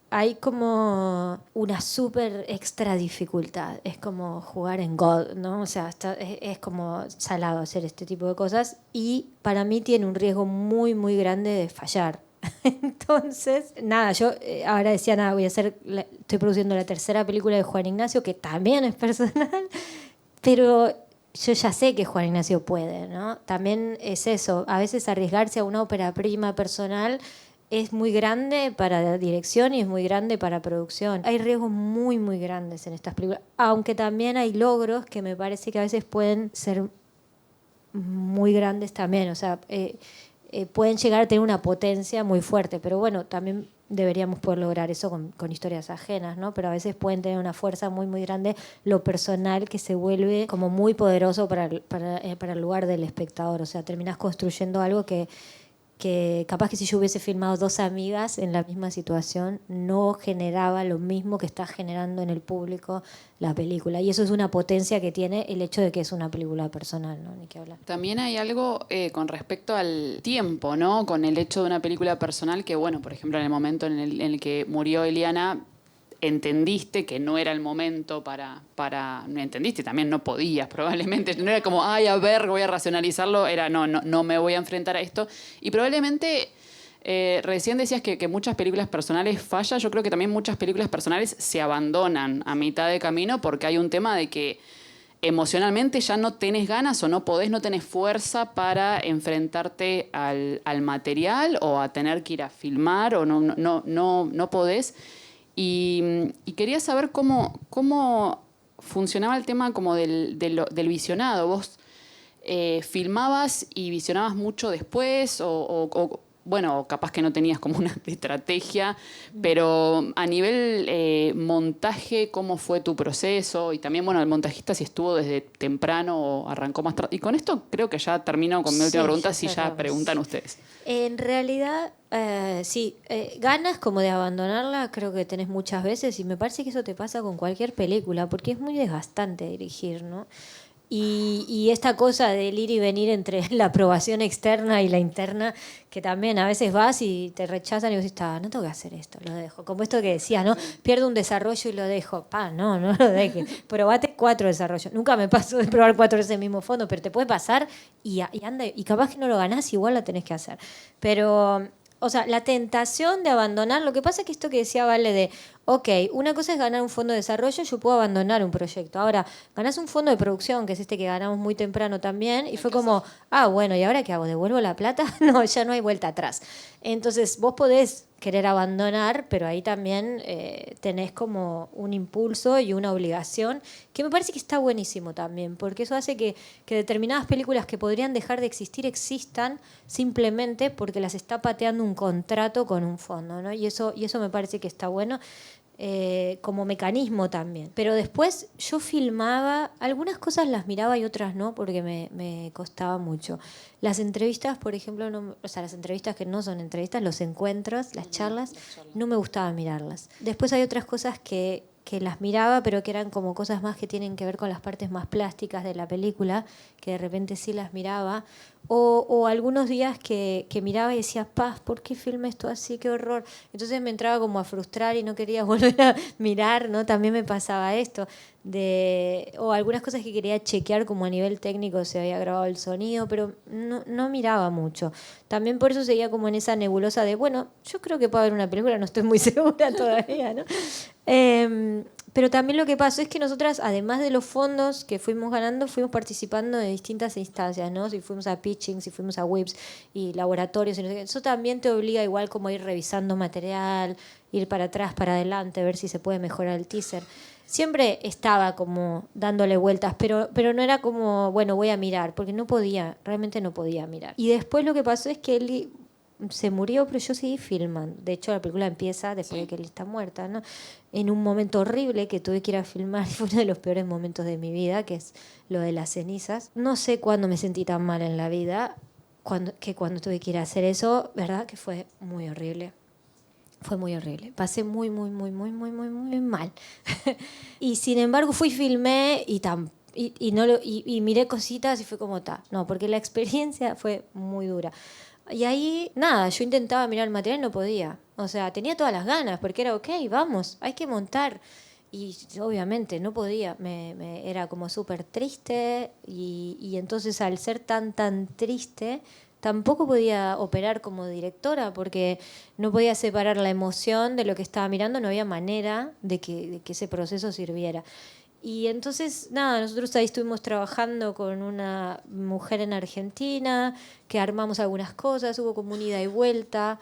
Hay como una súper extra dificultad, es como jugar en God, ¿no? O sea, es como salado hacer este tipo de cosas y para mí tiene un riesgo muy, muy grande de fallar. Entonces, nada, yo ahora decía, nada, estoy produciendo la tercera película de Juan Ignacio, que también es personal, pero yo ya sé que Juan Ignacio puede, ¿no? También es eso, a veces arriesgarse a una ópera prima personal es muy grande para dirección y es muy grande para producción. Hay riesgos muy, muy grandes en estas películas, aunque también hay logros que me parece que a veces pueden ser muy grandes también, o sea, pueden llegar a tener una potencia muy fuerte, pero bueno, también deberíamos poder lograr eso con historias ajenas, ¿no? Pero a veces pueden tener una fuerza muy, muy grande lo personal que se vuelve como muy poderoso para el lugar del espectador, o sea, terminás construyendo algo que capaz que si yo hubiese filmado dos amigas en la misma situación no generaba lo mismo que está generando en el público la película. Y eso es una potencia que tiene el hecho de que es una película personal, ¿no? Ni que hablar. También hay algo con respecto al tiempo, ¿no? Con el hecho de una película personal que, bueno, por ejemplo, en el momento en el que murió Eliana, entendiste que no era el momento no entendiste, también no podías probablemente, no era como, a ver, voy a racionalizarlo, era no me voy a enfrentar a esto, y probablemente recién decías que muchas películas personales fallan, yo creo que también muchas películas personales se abandonan a mitad de camino porque hay un tema de que emocionalmente ya no tenés ganas o no tenés fuerza para enfrentarte al material o a tener que ir a filmar o no podés. Y quería saber cómo funcionaba el tema como del visionado. ¿Vos filmabas y visionabas mucho después? bueno, capaz que no tenías como una estrategia, pero a nivel montaje, ¿cómo fue tu proceso? Y también, bueno, el montajista si estuvo desde temprano o arrancó más tarde. Y con esto creo que ya termino con mi última pregunta, si ya cerramos. preguntan ustedes. En realidad, sí, ganas como de abandonarla creo que tenés muchas veces y me parece que eso te pasa con cualquier película porque es muy desgastante dirigir, ¿no? Y esta cosa del ir y venir entre la aprobación externa y la interna, que también a veces vas y te rechazan y vos dices, no tengo que hacer esto, lo dejo. Como esto que decías, ¿no? Pierdo un desarrollo y lo dejo. No lo dejes. Probate 4 desarrollos. Nunca me pasó de probar 4 veces el mismo fondo, pero te puede pasar y anda, y capaz que no lo ganás, igual lo tenés que hacer. Pero, o sea, la tentación de abandonar, lo que pasa es que esto que decía Vale de, ok, una cosa es ganar un fondo de desarrollo, yo puedo abandonar un proyecto. Ahora, ganás un fondo de producción, que es este que ganamos muy temprano también, y fue como, bueno, ¿y ahora qué hago? ¿Devuelvo la plata? No, ya no hay vuelta atrás. Entonces, vos podés querer abandonar, pero ahí también tenés como un impulso y una obligación, que me parece que está buenísimo también, porque eso hace que determinadas películas que podrían dejar de existir existan simplemente porque las está pateando un contrato con un fondo, ¿no? Y eso me parece que está bueno. Como mecanismo también. Pero después yo filmaba, algunas cosas las miraba y otras no, porque me costaba mucho. Las entrevistas, por ejemplo, o sea, las entrevistas que no son entrevistas, los encuentros, las charlas, no me gustaba mirarlas. Después hay otras cosas que las miraba, pero que eran como cosas más que tienen que ver con las partes más plásticas de la película, que de repente sí las miraba. O algunos días que miraba y decía, Paz, ¿por qué filmé esto así? ¡Qué horror! Entonces me entraba como a frustrar y no quería volver a mirar, ¿no? También me pasaba esto. O algunas cosas que quería chequear como a nivel técnico se había grabado el sonido, pero no miraba mucho. También por eso seguía como en esa nebulosa de, bueno, yo creo que puede haber una película, no estoy muy segura todavía, ¿no? Pero también lo que pasó es que nosotras, además de los fondos que fuimos ganando, fuimos participando de distintas instancias, ¿no? Si fuimos a pitching, si fuimos a WIPs y laboratorios, y no sé qué. Eso también te obliga igual como a ir revisando material, ir para atrás, para adelante, ver si se puede mejorar el teaser. Siempre estaba como dándole vueltas, pero no era como, bueno, voy a mirar, porque no podía, realmente no podía mirar. Y después lo que pasó es que él se murió, pero yo seguí filmando. De hecho, la película empieza después de que él está muerta, ¿no? En un momento horrible que tuve que ir a filmar, y fue uno de los peores momentos de mi vida, que es lo de las cenizas. No sé cuándo me sentí tan mal en la vida que cuando tuve que ir a hacer eso, ¿verdad? Que fue muy horrible. Fue muy horrible. Pasé muy mal. Y sin embargo fui, filmé y miré cositas y fue como no, porque la experiencia fue muy dura. Y ahí, nada, yo intentaba mirar el material y no podía. O sea, tenía todas las ganas, porque era, ok, vamos, hay que montar. Y obviamente no podía, era como súper triste y entonces al ser tan triste, tampoco podía operar como directora porque no podía separar la emoción de lo que estaba mirando, no había manera de que ese proceso sirviera. Y entonces, nada, nosotros ahí estuvimos trabajando con una mujer en Argentina, que armamos algunas cosas, hubo como una ida y vuelta,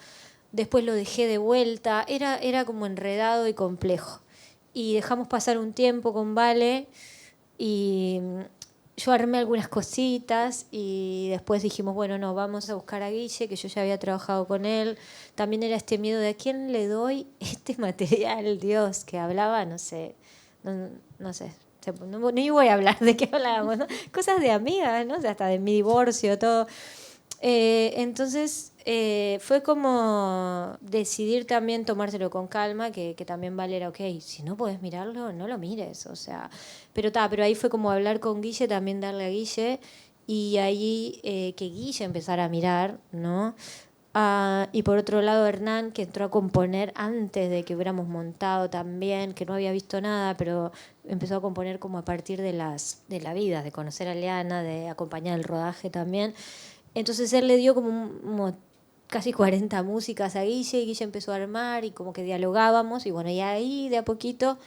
después lo dejé de vuelta, era como enredado y complejo. Y dejamos pasar un tiempo con Vale y yo armé algunas cositas y después dijimos, bueno, no, vamos a buscar a Guille, que yo ya había trabajado con él. También era este miedo de a quién le doy este material, Dios, que hablaba, no sé, no sé, ni voy a hablar de qué hablábamos, ¿no? Cosas de amigas, ¿no? O sea, hasta de mi divorcio, todo. Entonces fue como decidir también tomárselo con calma, que también Vale era, ok, si no podés mirarlo, no lo mires, o sea, pero ahí fue como hablar con Guille, también darle a Guille, y ahí que Guille empezara a mirar, ¿no? Y por otro lado Hernán, que entró a componer antes de que hubiéramos montado también, que no había visto nada, pero empezó a componer como a partir de la vida, de conocer a Leana, de acompañar el rodaje también. Entonces él le dio como casi 40 músicas a Guille y Guille empezó a armar y como que dialogábamos y bueno, y ahí de a poquito,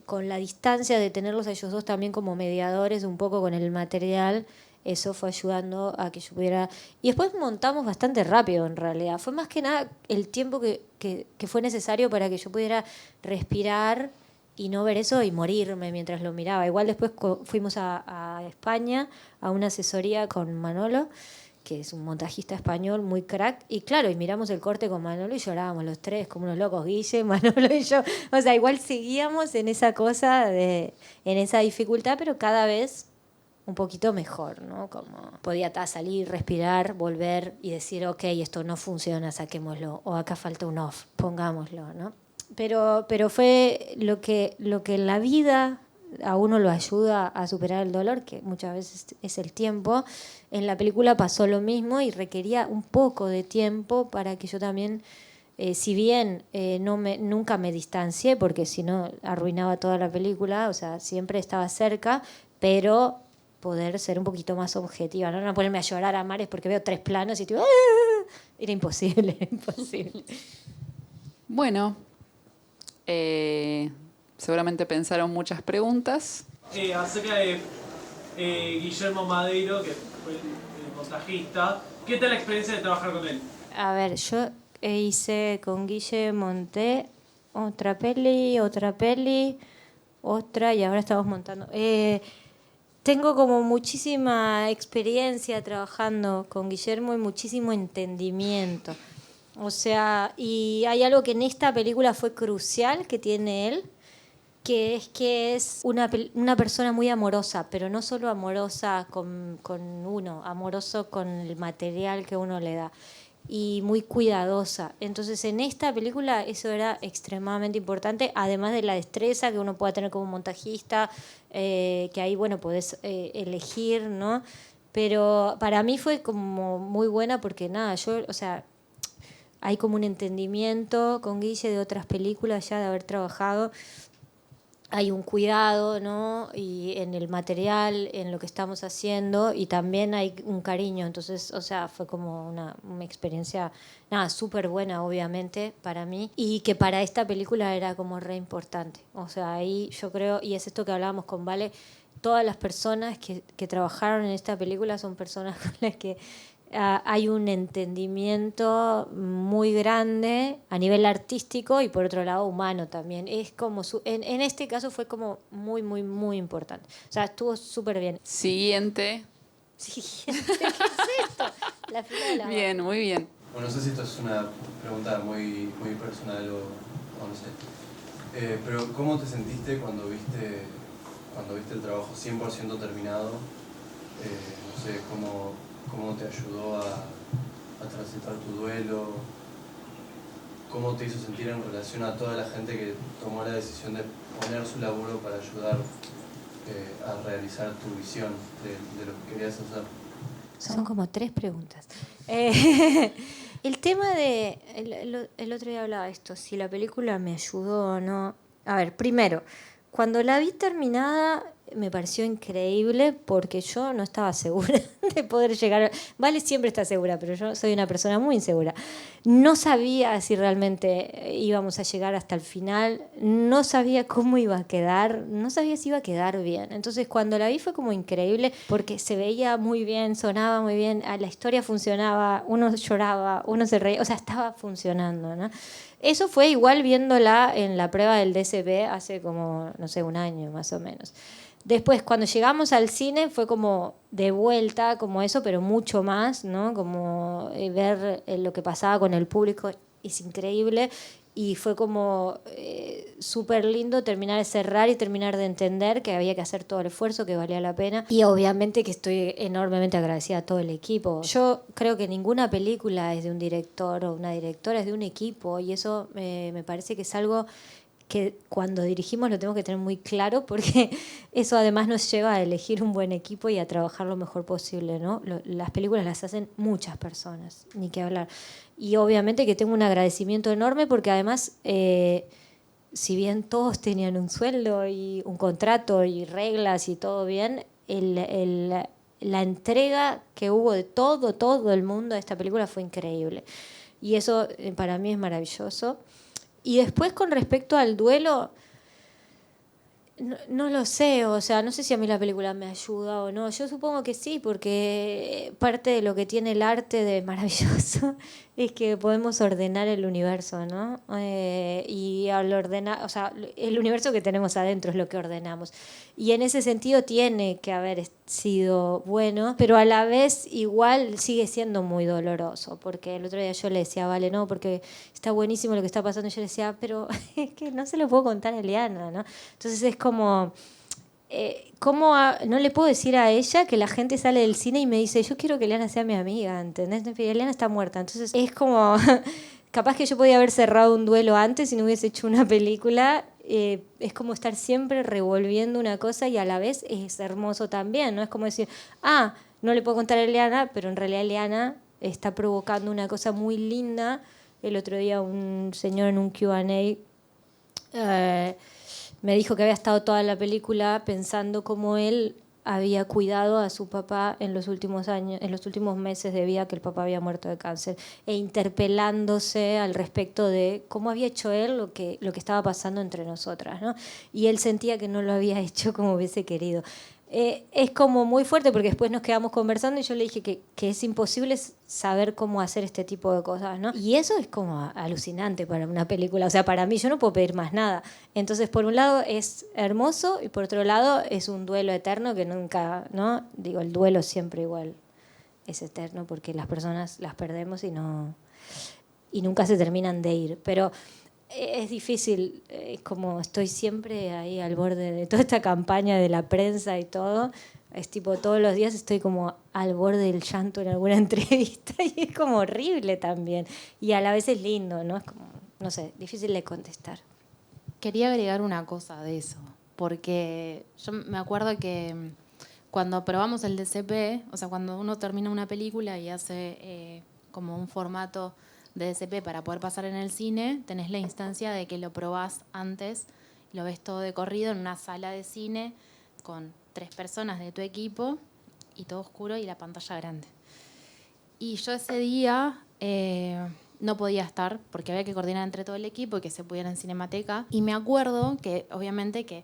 con la distancia de tenerlos a ellos dos también como mediadores un poco con el material, eso fue ayudando a que yo pudiera... Y después montamos bastante rápido en realidad, fue más que nada el tiempo que fue necesario para que yo pudiera respirar y no ver eso y morirme mientras lo miraba. Igual después fuimos a España a una asesoría con Manolo, que es un montajista español muy crack. Y claro, y miramos el corte con Manolo y llorábamos los tres como unos locos, Guille, Manolo y yo. O sea, igual seguíamos en esa cosa, en esa dificultad, pero cada vez un poquito mejor, ¿no? Como podía salir, respirar, volver y decir, ok, esto no funciona, saquémoslo. O acá falta un off, pongámoslo, ¿no? Pero fue lo que en la vida a uno lo ayuda a superar el dolor, que muchas veces es el tiempo. En la película pasó lo mismo y requería un poco de tiempo para que yo también, si bien nunca me distancié, porque si no arruinaba toda la película, o sea, siempre estaba cerca, pero poder ser un poquito más objetiva, no ponerme a llorar a mares porque veo 3 planos y tipo, ¡ah! Era imposible, imposible. Bueno, seguramente pensaron muchas preguntas. Acerca de Guillermo Madeiro, que fue el montajista, ¿qué tal la experiencia de trabajar con él? A ver, yo hice con Guille, monté otra peli, y ahora estamos montando. Tengo como muchísima experiencia trabajando con Guillermo y muchísimo entendimiento. O sea, y hay algo que en esta película fue crucial que tiene él, que es una persona muy amorosa, pero no solo amorosa con uno, amoroso con el material que uno le da, y muy cuidadosa. Entonces en esta película eso era extremadamente importante, además de la destreza que uno pueda tener como montajista, que ahí, bueno, podés elegir, ¿no? Pero para mí fue como muy buena porque nada, o sea, hay como un entendimiento con Guille de otras películas ya de haber trabajado. Hay un cuidado, ¿no? Y en el material, en lo que estamos haciendo, y también hay un cariño. Entonces, o sea, fue como una experiencia, nada, súper buena, obviamente, para mí. Y que para esta película era como re importante. O sea, ahí yo creo, y es esto que hablábamos con Vale, todas las personas que trabajaron en esta película son personas con las que hay un entendimiento muy grande a nivel artístico y por otro lado humano también. Es como en este caso fue como muy, muy, muy importante. O sea, estuvo súper bien. Siguiente. Siguiente, ¿qué es esto? La fila de la Bien, muy bien. Bueno, no sé si esto es una pregunta muy, muy personal o no sé. Pero ¿cómo te sentiste cuando viste el trabajo 100% terminado? No sé, ¿cómo te ayudó a transitar tu duelo? ¿Cómo te hizo sentir en relación a toda la gente que tomó la decisión de poner su laburo para ayudar a realizar tu visión de lo que querías hacer? Son como 3 preguntas. El tema de... El otro día hablaba de esto, si la película me ayudó o no. A ver, primero, cuando la vi terminada me pareció increíble porque yo no estaba segura de poder llegar. Vale siempre está segura, pero yo soy una persona muy insegura. No sabía si realmente íbamos a llegar hasta el final, no sabía cómo iba a quedar, no sabía si iba a quedar bien. Entonces cuando la vi fue como increíble porque se veía muy bien, sonaba muy bien, la historia funcionaba, uno lloraba, uno se reía, o sea, estaba funcionando, ¿no? Eso fue igual viéndola en la prueba del DCP hace como, no sé, un año más o menos. Después, cuando llegamos al cine, fue como de vuelta, como eso, pero mucho más, ¿no? Como ver lo que pasaba con el público es increíble. Y fue como súper lindo terminar de cerrar y terminar de entender que había que hacer todo el esfuerzo, que valía la pena. Y obviamente que estoy enormemente agradecida a todo el equipo. Yo creo que ninguna película es de un director o una directora, es de un equipo. Y eso me parece que es algo que cuando dirigimos lo tenemos que tener muy claro porque eso además nos lleva a elegir un buen equipo y a trabajar lo mejor posible, ¿no? Las películas las hacen muchas personas, ni que hablar. Y obviamente que tengo un agradecimiento enorme porque además, si bien todos tenían un sueldo y un contrato y reglas y todo bien, la entrega que hubo de todo el mundo a esta película fue increíble. Y eso para mí es maravilloso. Y después con respecto al duelo, no lo sé, o sea, no sé si a mí la película me ayuda o no. Yo supongo que sí, porque parte de lo que tiene el arte de maravilloso es que podemos ordenar el universo, ¿no? Y al ordenar, o sea, el universo que tenemos adentro es lo que ordenamos. Y en ese sentido tiene que haber sido bueno, pero a la vez igual sigue siendo muy doloroso, porque el otro día yo le decía, vale, no, porque está buenísimo lo que está pasando, y yo le decía, pero es que no se lo puedo contar a Eliana, ¿no? Entonces es como... no le puedo decir a ella que la gente sale del cine y me dice, yo quiero que Eliana sea mi amiga, ¿entendés? Eliana está muerta. Entonces es como, capaz que yo podía haber cerrado un duelo antes y no hubiese hecho una película. Es como estar siempre revolviendo una cosa y a la vez es hermoso también, ¿no? Es como decir, no le puedo contar a Eliana, pero en realidad Eliana está provocando una cosa muy linda. El otro día un señor en un Q&A me dijo que había estado toda la película pensando cómo él había cuidado a su papá en los últimos años, en los últimos meses de vida que el papá había muerto de cáncer, e interpelándose al respecto de cómo había hecho él lo que estaba pasando entre nosotras, ¿no? Y él sentía que no lo había hecho como hubiese querido. Es como muy fuerte porque después nos quedamos conversando y yo le dije que es imposible saber cómo hacer este tipo de cosas, ¿no? Y eso es como alucinante para una película. O sea, para mí yo no puedo pedir más nada. Entonces, por un lado es hermoso y por otro lado es un duelo eterno que nunca, ¿no? Digo, el duelo siempre igual es eterno porque las personas las perdemos y nunca se terminan de ir. Pero es difícil, como estoy siempre ahí al borde de toda esta campaña de la prensa y todo, es tipo todos los días estoy como al borde del llanto en alguna entrevista y es como horrible también. Y a la vez es lindo, ¿no? Es como, no sé, difícil de contestar. Quería agregar una cosa de eso, porque yo me acuerdo que cuando probamos el DCP, o sea, cuando uno termina una película y hace como un formato de DCP para poder pasar en el cine, tenés la instancia de que lo probás antes, lo ves todo de corrido en una sala de cine con 3 personas de tu equipo y todo oscuro y la pantalla grande. Y yo ese día no podía estar porque había que coordinar entre todo el equipo y que se pudiera en Cinemateca. Y me acuerdo que obviamente que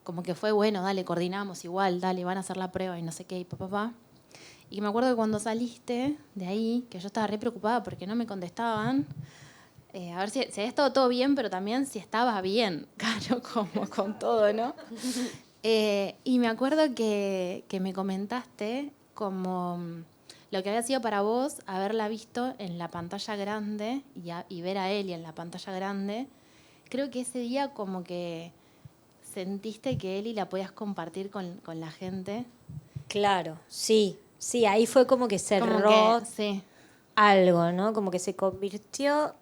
como que fue bueno, dale, coordinamos igual, dale, van a hacer la prueba y no sé qué, y papá. Y me acuerdo que cuando saliste de ahí, que yo estaba re preocupada porque no me contestaban, a ver si había estado todo bien, pero también si estaba bien, claro, como con todo, ¿no? Y me acuerdo que me comentaste como lo que había sido para vos haberla visto en la pantalla grande y ver a Eli en la pantalla grande. Creo que ese día como que sentiste que Eli la podías compartir con la gente. Claro, sí. Sí, ahí fue como que cerró sí. algo, ¿no? Como que se convirtió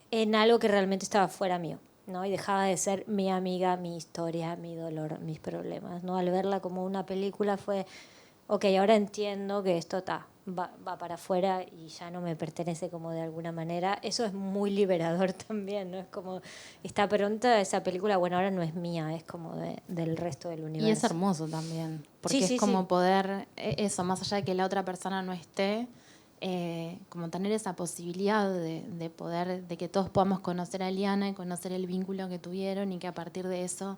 en algo que realmente estaba fuera mío, ¿no? Y dejaba de ser mi amiga, mi historia, mi dolor, mis problemas, ¿no? Al verla como una película fue, ok, ahora entiendo que esto va para afuera y ya no me pertenece como de alguna manera. Eso es muy liberador también, ¿no? Es como, está pronta esa película, bueno, ahora no es mía, es como del resto del universo. Y es hermoso también, porque sí, es como poder, eso, más allá de que la otra persona no esté, como tener esa posibilidad de poder, de que todos podamos conocer a Eliana y conocer el vínculo que tuvieron y que a partir de eso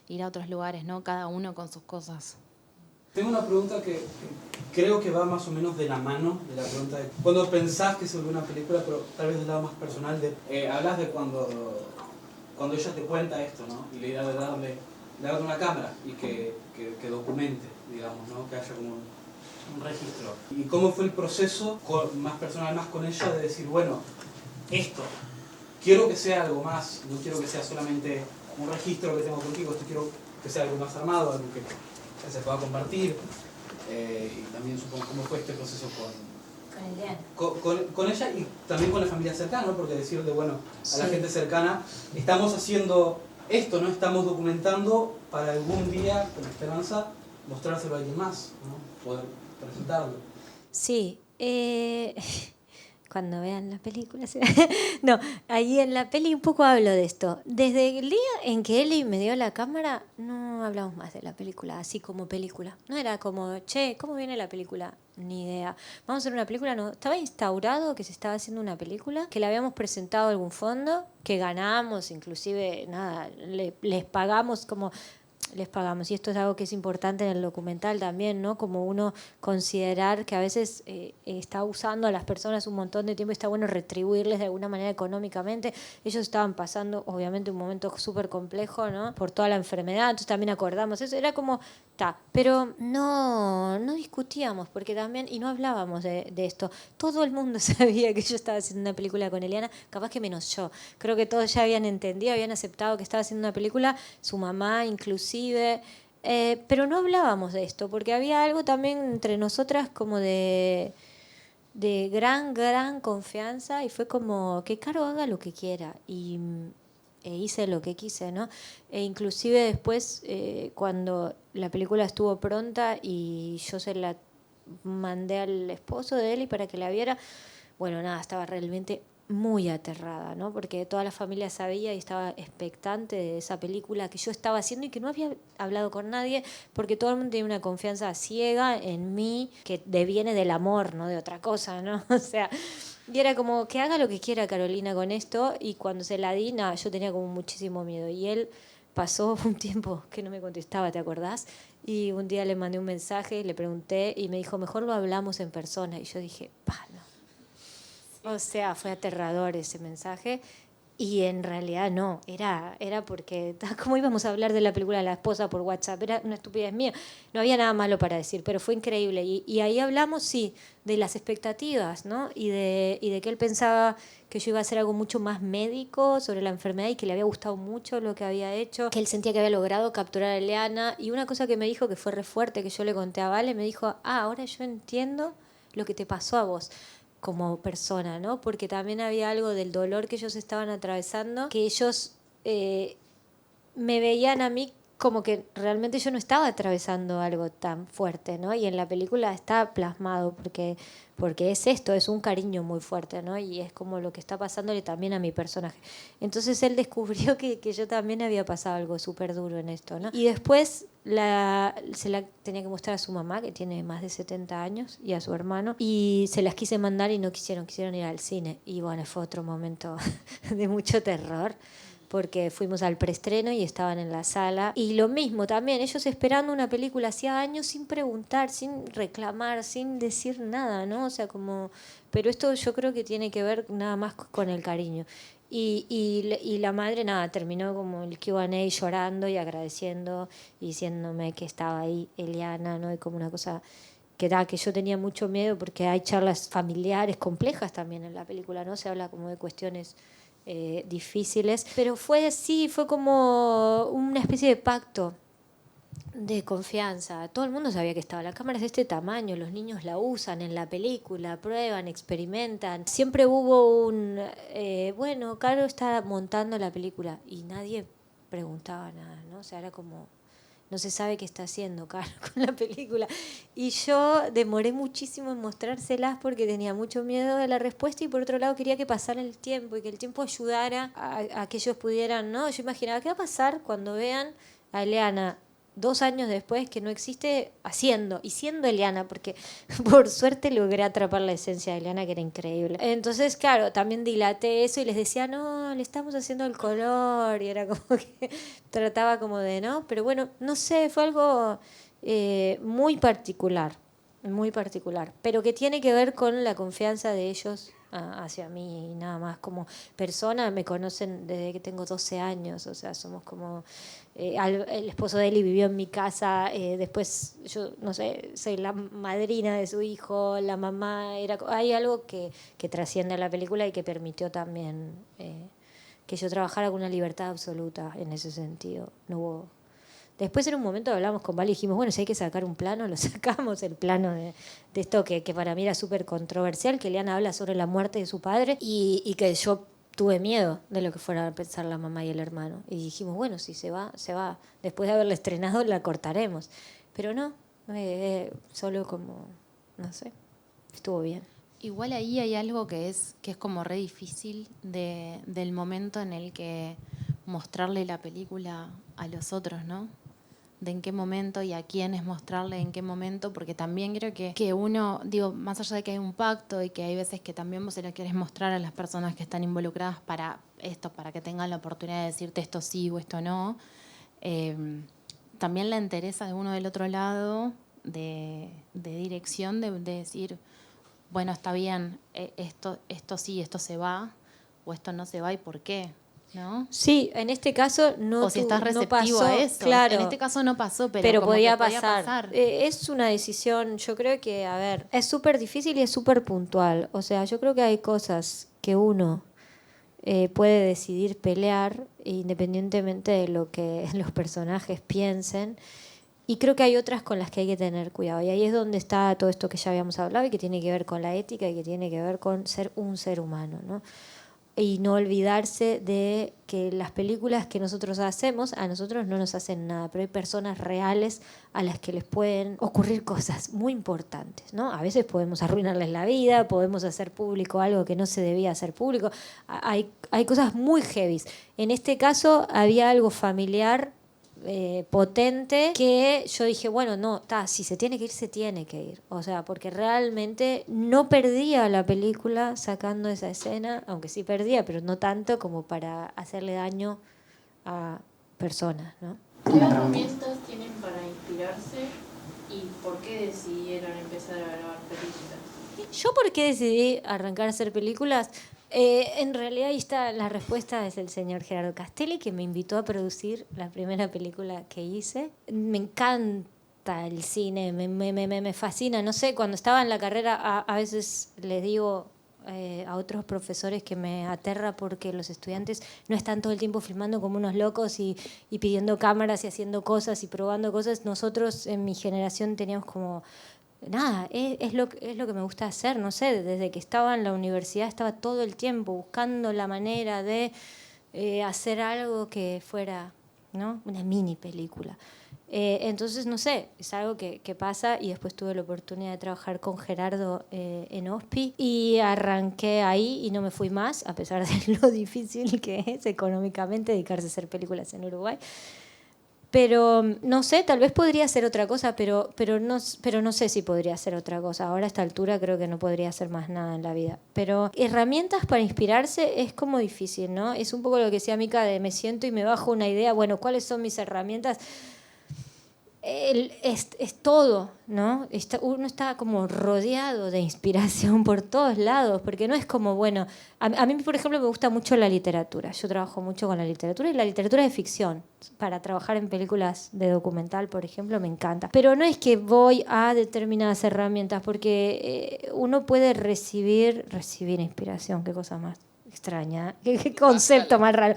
ir a otros lugares, ¿no? Cada uno con sus cosas. Tengo una pregunta que creo que va más o menos de la mano de la pregunta de cuando pensás que se volvió una película, pero tal vez del lado más personal. Hablas de cuando ella te cuenta esto, ¿no? Y la idea de darle una cámara y que documente, digamos, ¿no? Que haya como un registro. ¿Y cómo fue el proceso más personal, más con ella, de decir, bueno, esto, quiero que sea algo más, no quiero que sea solamente un registro que tengo contigo, esto quiero que sea algo más armado, algo que se pueda compartir, y también supongo cómo fue este proceso con ella y también con la familia cercana, ¿no? Porque decirle, bueno, a la gente cercana, estamos haciendo esto, ¿no? Estamos documentando para algún día, con esperanza, mostrárselo a alguien más, ¿no? Poder presentarlo. Sí, cuando vean la película. No, ahí en la peli un poco hablo de esto. Desde el día en que Eli me dio la cámara, no hablamos más de la película, así como película. No era como, che, ¿cómo viene la película? Ni idea. Vamos a hacer una película, no. Estaba instaurado que se estaba haciendo una película, que le habíamos presentado a algún fondo, que ganamos, inclusive, nada, les pagamos como... les pagamos. Y esto es algo que es importante en el documental también, ¿no? Como uno considerar que a veces está usando a las personas un montón de tiempo y está bueno retribuirles de alguna manera económicamente. Ellos estaban pasando, obviamente, un momento súper complejo, ¿no? Por toda la enfermedad, entonces también acordamos eso. Era como, pero no discutíamos, porque también, y no hablábamos de esto. Todo el mundo sabía que yo estaba haciendo una película con Eliana, capaz que menos yo. Creo que todos ya habían entendido, habían aceptado que estaba haciendo una película, su mamá inclusive, pero no hablábamos de esto, porque había algo también entre nosotras como de gran confianza, y fue como que Caro haga lo que quiera, e hice lo que quise, ¿no? E inclusive después, cuando la película estuvo pronta y yo se la mandé al esposo de Eli para que la viera, bueno, nada, estaba realmente muy aterrada, ¿no? Porque toda la familia sabía y estaba expectante de esa película que yo estaba haciendo y que no había hablado con nadie, porque todo el mundo tiene una confianza ciega en mí que deviene del amor, no de otra cosa, ¿no? O sea, y era como que haga lo que quiera Carolina con esto, y cuando se la di, nada, yo tenía como muchísimo miedo, y él pasó un tiempo que no me contestaba, ¿te acordás? Y un día le mandé un mensaje, le pregunté y me dijo, mejor lo hablamos en persona. Y yo dije, no. O sea, fue aterrador ese mensaje. Y en realidad no, era porque, ¿cómo íbamos a hablar de la película de la esposa por WhatsApp? Era una estupidez mía. No había nada malo para decir, pero fue increíble. Y ahí hablamos, sí, de las expectativas, ¿no? Y de que él pensaba que yo iba a hacer algo mucho más médico sobre la enfermedad y que le había gustado mucho lo que había hecho, que él sentía que había logrado capturar a Eliana. Y una cosa que me dijo que fue re fuerte, que yo le conté a Vale, me dijo, ahora yo entiendo lo que te pasó a vos como persona, ¿no? Porque también había algo del dolor que ellos estaban atravesando, que ellos me veían a mí como que realmente yo no estaba atravesando algo tan fuerte, ¿no? Y en la película está plasmado porque es esto, es un cariño muy fuerte, ¿no? Y es como lo que está pasándole también a mi personaje. Entonces él descubrió que yo también había pasado algo súper duro en esto, ¿no? Y después se la tenía que mostrar a su mamá, que tiene más de 70 años, y a su hermano, y se las quise mandar y no quisieron ir al cine. Y bueno, fue otro momento de mucho terror, porque fuimos al preestreno y estaban en la sala. Y lo mismo también, ellos esperando una película hacía años sin preguntar, sin reclamar, sin decir nada, ¿no? O sea, como... Pero esto yo creo que tiene que ver nada más con el cariño. Y la madre, nada, terminó como el Q&A llorando y agradeciendo y diciéndome que estaba ahí Eliana, ¿no? Y como una cosa que yo tenía mucho miedo, porque hay charlas familiares complejas también en la película, ¿no? Se habla como de cuestiones difíciles, pero fue como una especie de pacto de confianza. Todo el mundo sabía que estaba. La cámara es de este tamaño, los niños la usan en la película, prueban, experimentan. Siempre hubo bueno, Caro está montando la película y nadie preguntaba nada, ¿no? O sea, era como... No se sabe qué está haciendo Caro con la película. Y yo demoré muchísimo en mostrárselas porque tenía mucho miedo de la respuesta, y por otro lado quería que pasara el tiempo y que el tiempo ayudara a que ellos pudieran, ¿no? Yo imaginaba, ¿qué va a pasar cuando vean a Eliana 2 años después, que no existe, haciendo y siendo Eliana? Porque por suerte logré atrapar la esencia de Eliana, que era increíble. Entonces, claro, también dilaté eso y les decía, no, le estamos haciendo el color, y era como que trataba como de, ¿no? Pero bueno, no sé, fue algo muy particular, pero que tiene que ver con la confianza de ellos hacia mí, y nada más. Como persona me conocen desde que tengo 12 años, o sea, somos como... el esposo de Eli vivió en mi casa, después yo, no sé, soy la madrina de su hijo, la mamá, hay algo que trasciende a la película y que permitió también que yo trabajara con una libertad absoluta en ese sentido. No hubo... Después en un momento hablamos con Vale y dijimos, bueno, si hay que sacar un plano, lo sacamos, el plano de esto que para mí era súper controversial, que Eliana habla sobre la muerte de su padre, y que yo tuve miedo de lo que fuera a pensar la mamá y el hermano. Y dijimos, bueno, si se va, se va. Después de haberla estrenado la cortaremos. Pero no, solo como, no sé, estuvo bien. Igual ahí hay algo que es como re difícil del momento en el que mostrarle la película a los otros, ¿no? De en qué momento y a quiénes mostrarle en qué momento, porque también creo que uno, digo, más allá de que hay un pacto y que hay veces que también vos se lo querés mostrar a las personas que están involucradas para que tengan la oportunidad de decirte esto sí o esto no, también la entereza de uno del otro lado, de dirección, de decir, bueno, está bien, esto sí, esto se va, o esto no se va, ¿y por qué? ¿No? Sí, en este caso no, o si estás no receptivo pasó, a eso. claro. En este caso no pasó, pero como podía que podía pasar. Es una decisión, yo creo que, a ver, es súper difícil y es súper puntual. O sea, yo creo que hay cosas que uno puede decidir pelear independientemente de lo que los personajes piensen. Y creo que hay otras con las que hay que tener cuidado. Y ahí es donde está todo esto que ya habíamos hablado y que tiene que ver con la ética y que tiene que ver con ser un ser humano, ¿no? Y no olvidarse de que las películas que nosotros hacemos, a nosotros no nos hacen nada, pero hay personas reales a las que les pueden ocurrir cosas muy importantes, ¿no? A veces podemos arruinarles la vida, podemos hacer público algo que no se debía hacer público. Hay cosas muy heavies. En este caso había algo familiar potente que yo dije, bueno, no, si se tiene que ir, se tiene que ir. O sea, porque realmente no perdía la película sacando esa escena, aunque sí perdía, pero no tanto como para hacerle daño a personas, ¿no? ¿Qué herramientas tienen para inspirarse y por qué decidieron empezar a grabar películas? ¿Yo por qué decidí arrancar a hacer películas? En realidad ahí está la respuesta, es el señor Gerardo Castelli, que me invitó a producir la primera película que hice. Me encanta el cine, me fascina. No sé, cuando estaba en la carrera a veces les digo a otros profesores que me aterra porque los estudiantes no están todo el tiempo filmando como unos locos y pidiendo cámaras y haciendo cosas y probando cosas. Nosotros en mi generación teníamos como... Nada, es lo que me gusta hacer, no sé, desde que estaba en la universidad estaba todo el tiempo buscando la manera de hacer algo que fuera, ¿no? Una mini película. Entonces, no sé, es algo que pasa y después tuve la oportunidad de trabajar con Gerardo en OSPI y arranqué ahí y no me fui más, a pesar de lo difícil que es económicamente dedicarse a hacer películas en Uruguay. Pero no sé, tal vez podría hacer otra cosa, pero no sé si podría hacer otra cosa. Ahora a esta altura creo que no podría hacer más nada en la vida. Pero herramientas para inspirarse es como difícil, ¿no? Es un poco lo que decía Mica de me siento y me bajo una idea. Bueno, ¿cuáles son mis herramientas? Es todo, ¿no? Uno está como rodeado de inspiración por todos lados, porque no es como, bueno, a mí, por ejemplo, me gusta mucho la literatura. Yo trabajo mucho con la literatura y la literatura de ficción. Para trabajar en películas de documental, por ejemplo, me encanta. Pero no es que voy a determinadas herramientas, porque uno puede recibir inspiración, qué cosa más extraña, qué concepto más raro.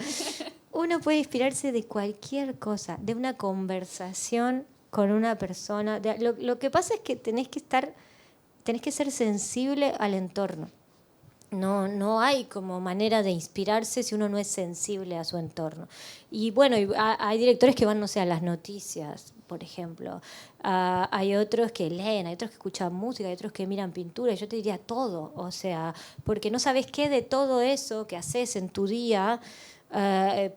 Uno puede inspirarse de cualquier cosa, de una conversación con una persona. Lo que pasa es que tenés que ser sensible al entorno. No hay como manera de inspirarse si uno no es sensible a su entorno. Y bueno, hay directores que van, no sé, a las noticias, por ejemplo. Hay otros que leen, hay otros que escuchan música, hay otros que miran pintura. Yo te diría todo, o sea, porque no sabes qué de todo eso que haces en tu día.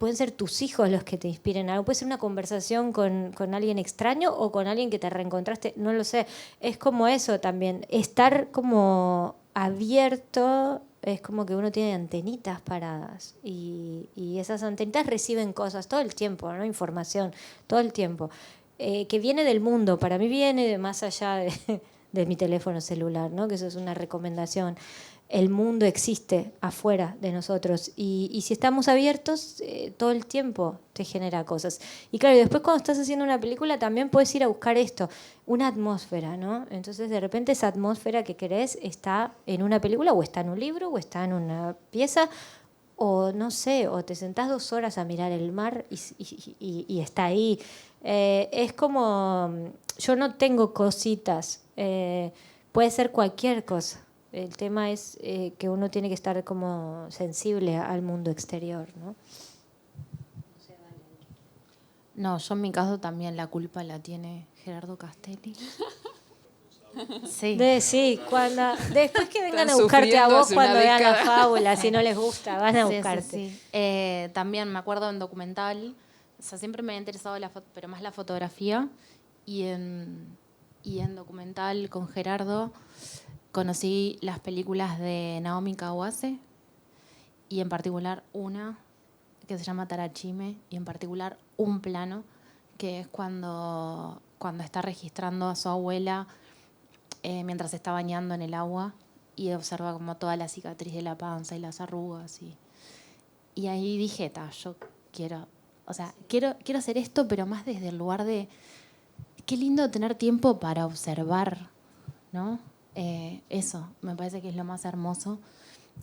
Pueden ser tus hijos los que te inspiren algo, puede ser una conversación con alguien extraño o con alguien que te reencontraste, no lo sé, es como eso también, estar como abierto, es como que uno tiene antenitas paradas y esas antenitas reciben cosas todo el tiempo, ¿no? Información, todo el tiempo, que viene del mundo, para mí viene de más allá de mi teléfono celular, ¿no? Que eso es una recomendación. El mundo existe afuera de nosotros y si estamos abiertos, todo el tiempo te genera cosas. Y claro, y después cuando estás haciendo una película también puedes ir a buscar esto, una atmósfera, ¿no? Entonces de repente esa atmósfera que querés está en una película o está en un libro o está en una pieza o no sé, o te sentás 2 horas a mirar el mar y está ahí. Es como, yo no tengo cositas, puede ser cualquier cosa. El tema es que uno tiene que estar como sensible al mundo exterior, ¿no? No, yo en mi caso también la culpa la tiene Gerardo Castelli. Sí. Sí, después que vengan a buscarte a vos cuando vean la fábula, si no les gusta, van a buscarte. Sí. También me acuerdo en documental, o sea, siempre me ha interesado pero más la fotografía, y en documental con Gerardo conocí las películas de Naomi Kawase y en particular una que se llama Tarachime y en particular un plano que es cuando está registrando a su abuela mientras se está bañando en el agua y observa como toda la cicatriz de la panza y las arrugas. Y ahí dije, yo quiero hacer esto, pero más desde el lugar de qué lindo tener tiempo para observar, ¿no? Eso me parece que es lo más hermoso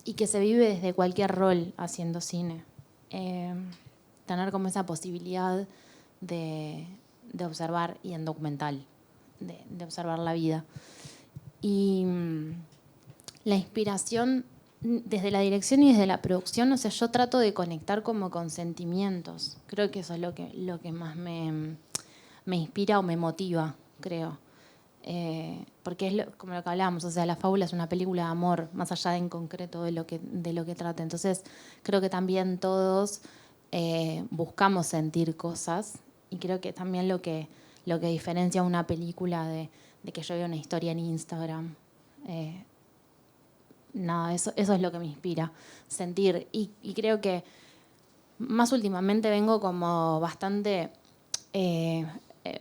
y que se vive desde cualquier rol haciendo cine. Tener como esa posibilidad de observar, y en documental, de observar la vida. Y la inspiración desde la dirección y desde la producción, o sea, yo trato de conectar como con sentimientos. Creo que eso es lo que más me inspira o me motiva, creo. Porque es como lo que hablábamos, o sea, La Fábula es una película de amor, más allá de en concreto de lo que trata. Entonces, creo que también todos buscamos sentir cosas, y creo que también lo que diferencia una película de que yo vea una historia en Instagram, eso es lo que me inspira, sentir. Y creo que más últimamente vengo como bastante... he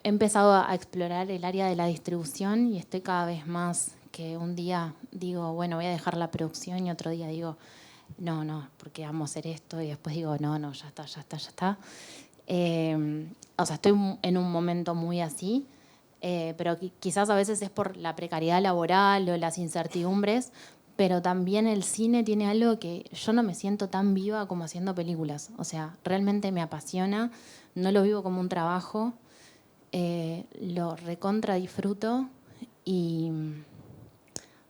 empezado a explorar el área de la distribución y estoy cada vez más que un día digo, bueno, voy a dejar la producción, y otro día digo, no, porque amo hacer esto, y después digo, no, ya está. O sea, estoy en un momento muy así, pero quizás a veces es por la precariedad laboral o las incertidumbres, pero también el cine tiene algo que yo no me siento tan viva como haciendo películas. O sea, realmente me apasiona, no lo vivo como un trabajo, lo recontra disfruto y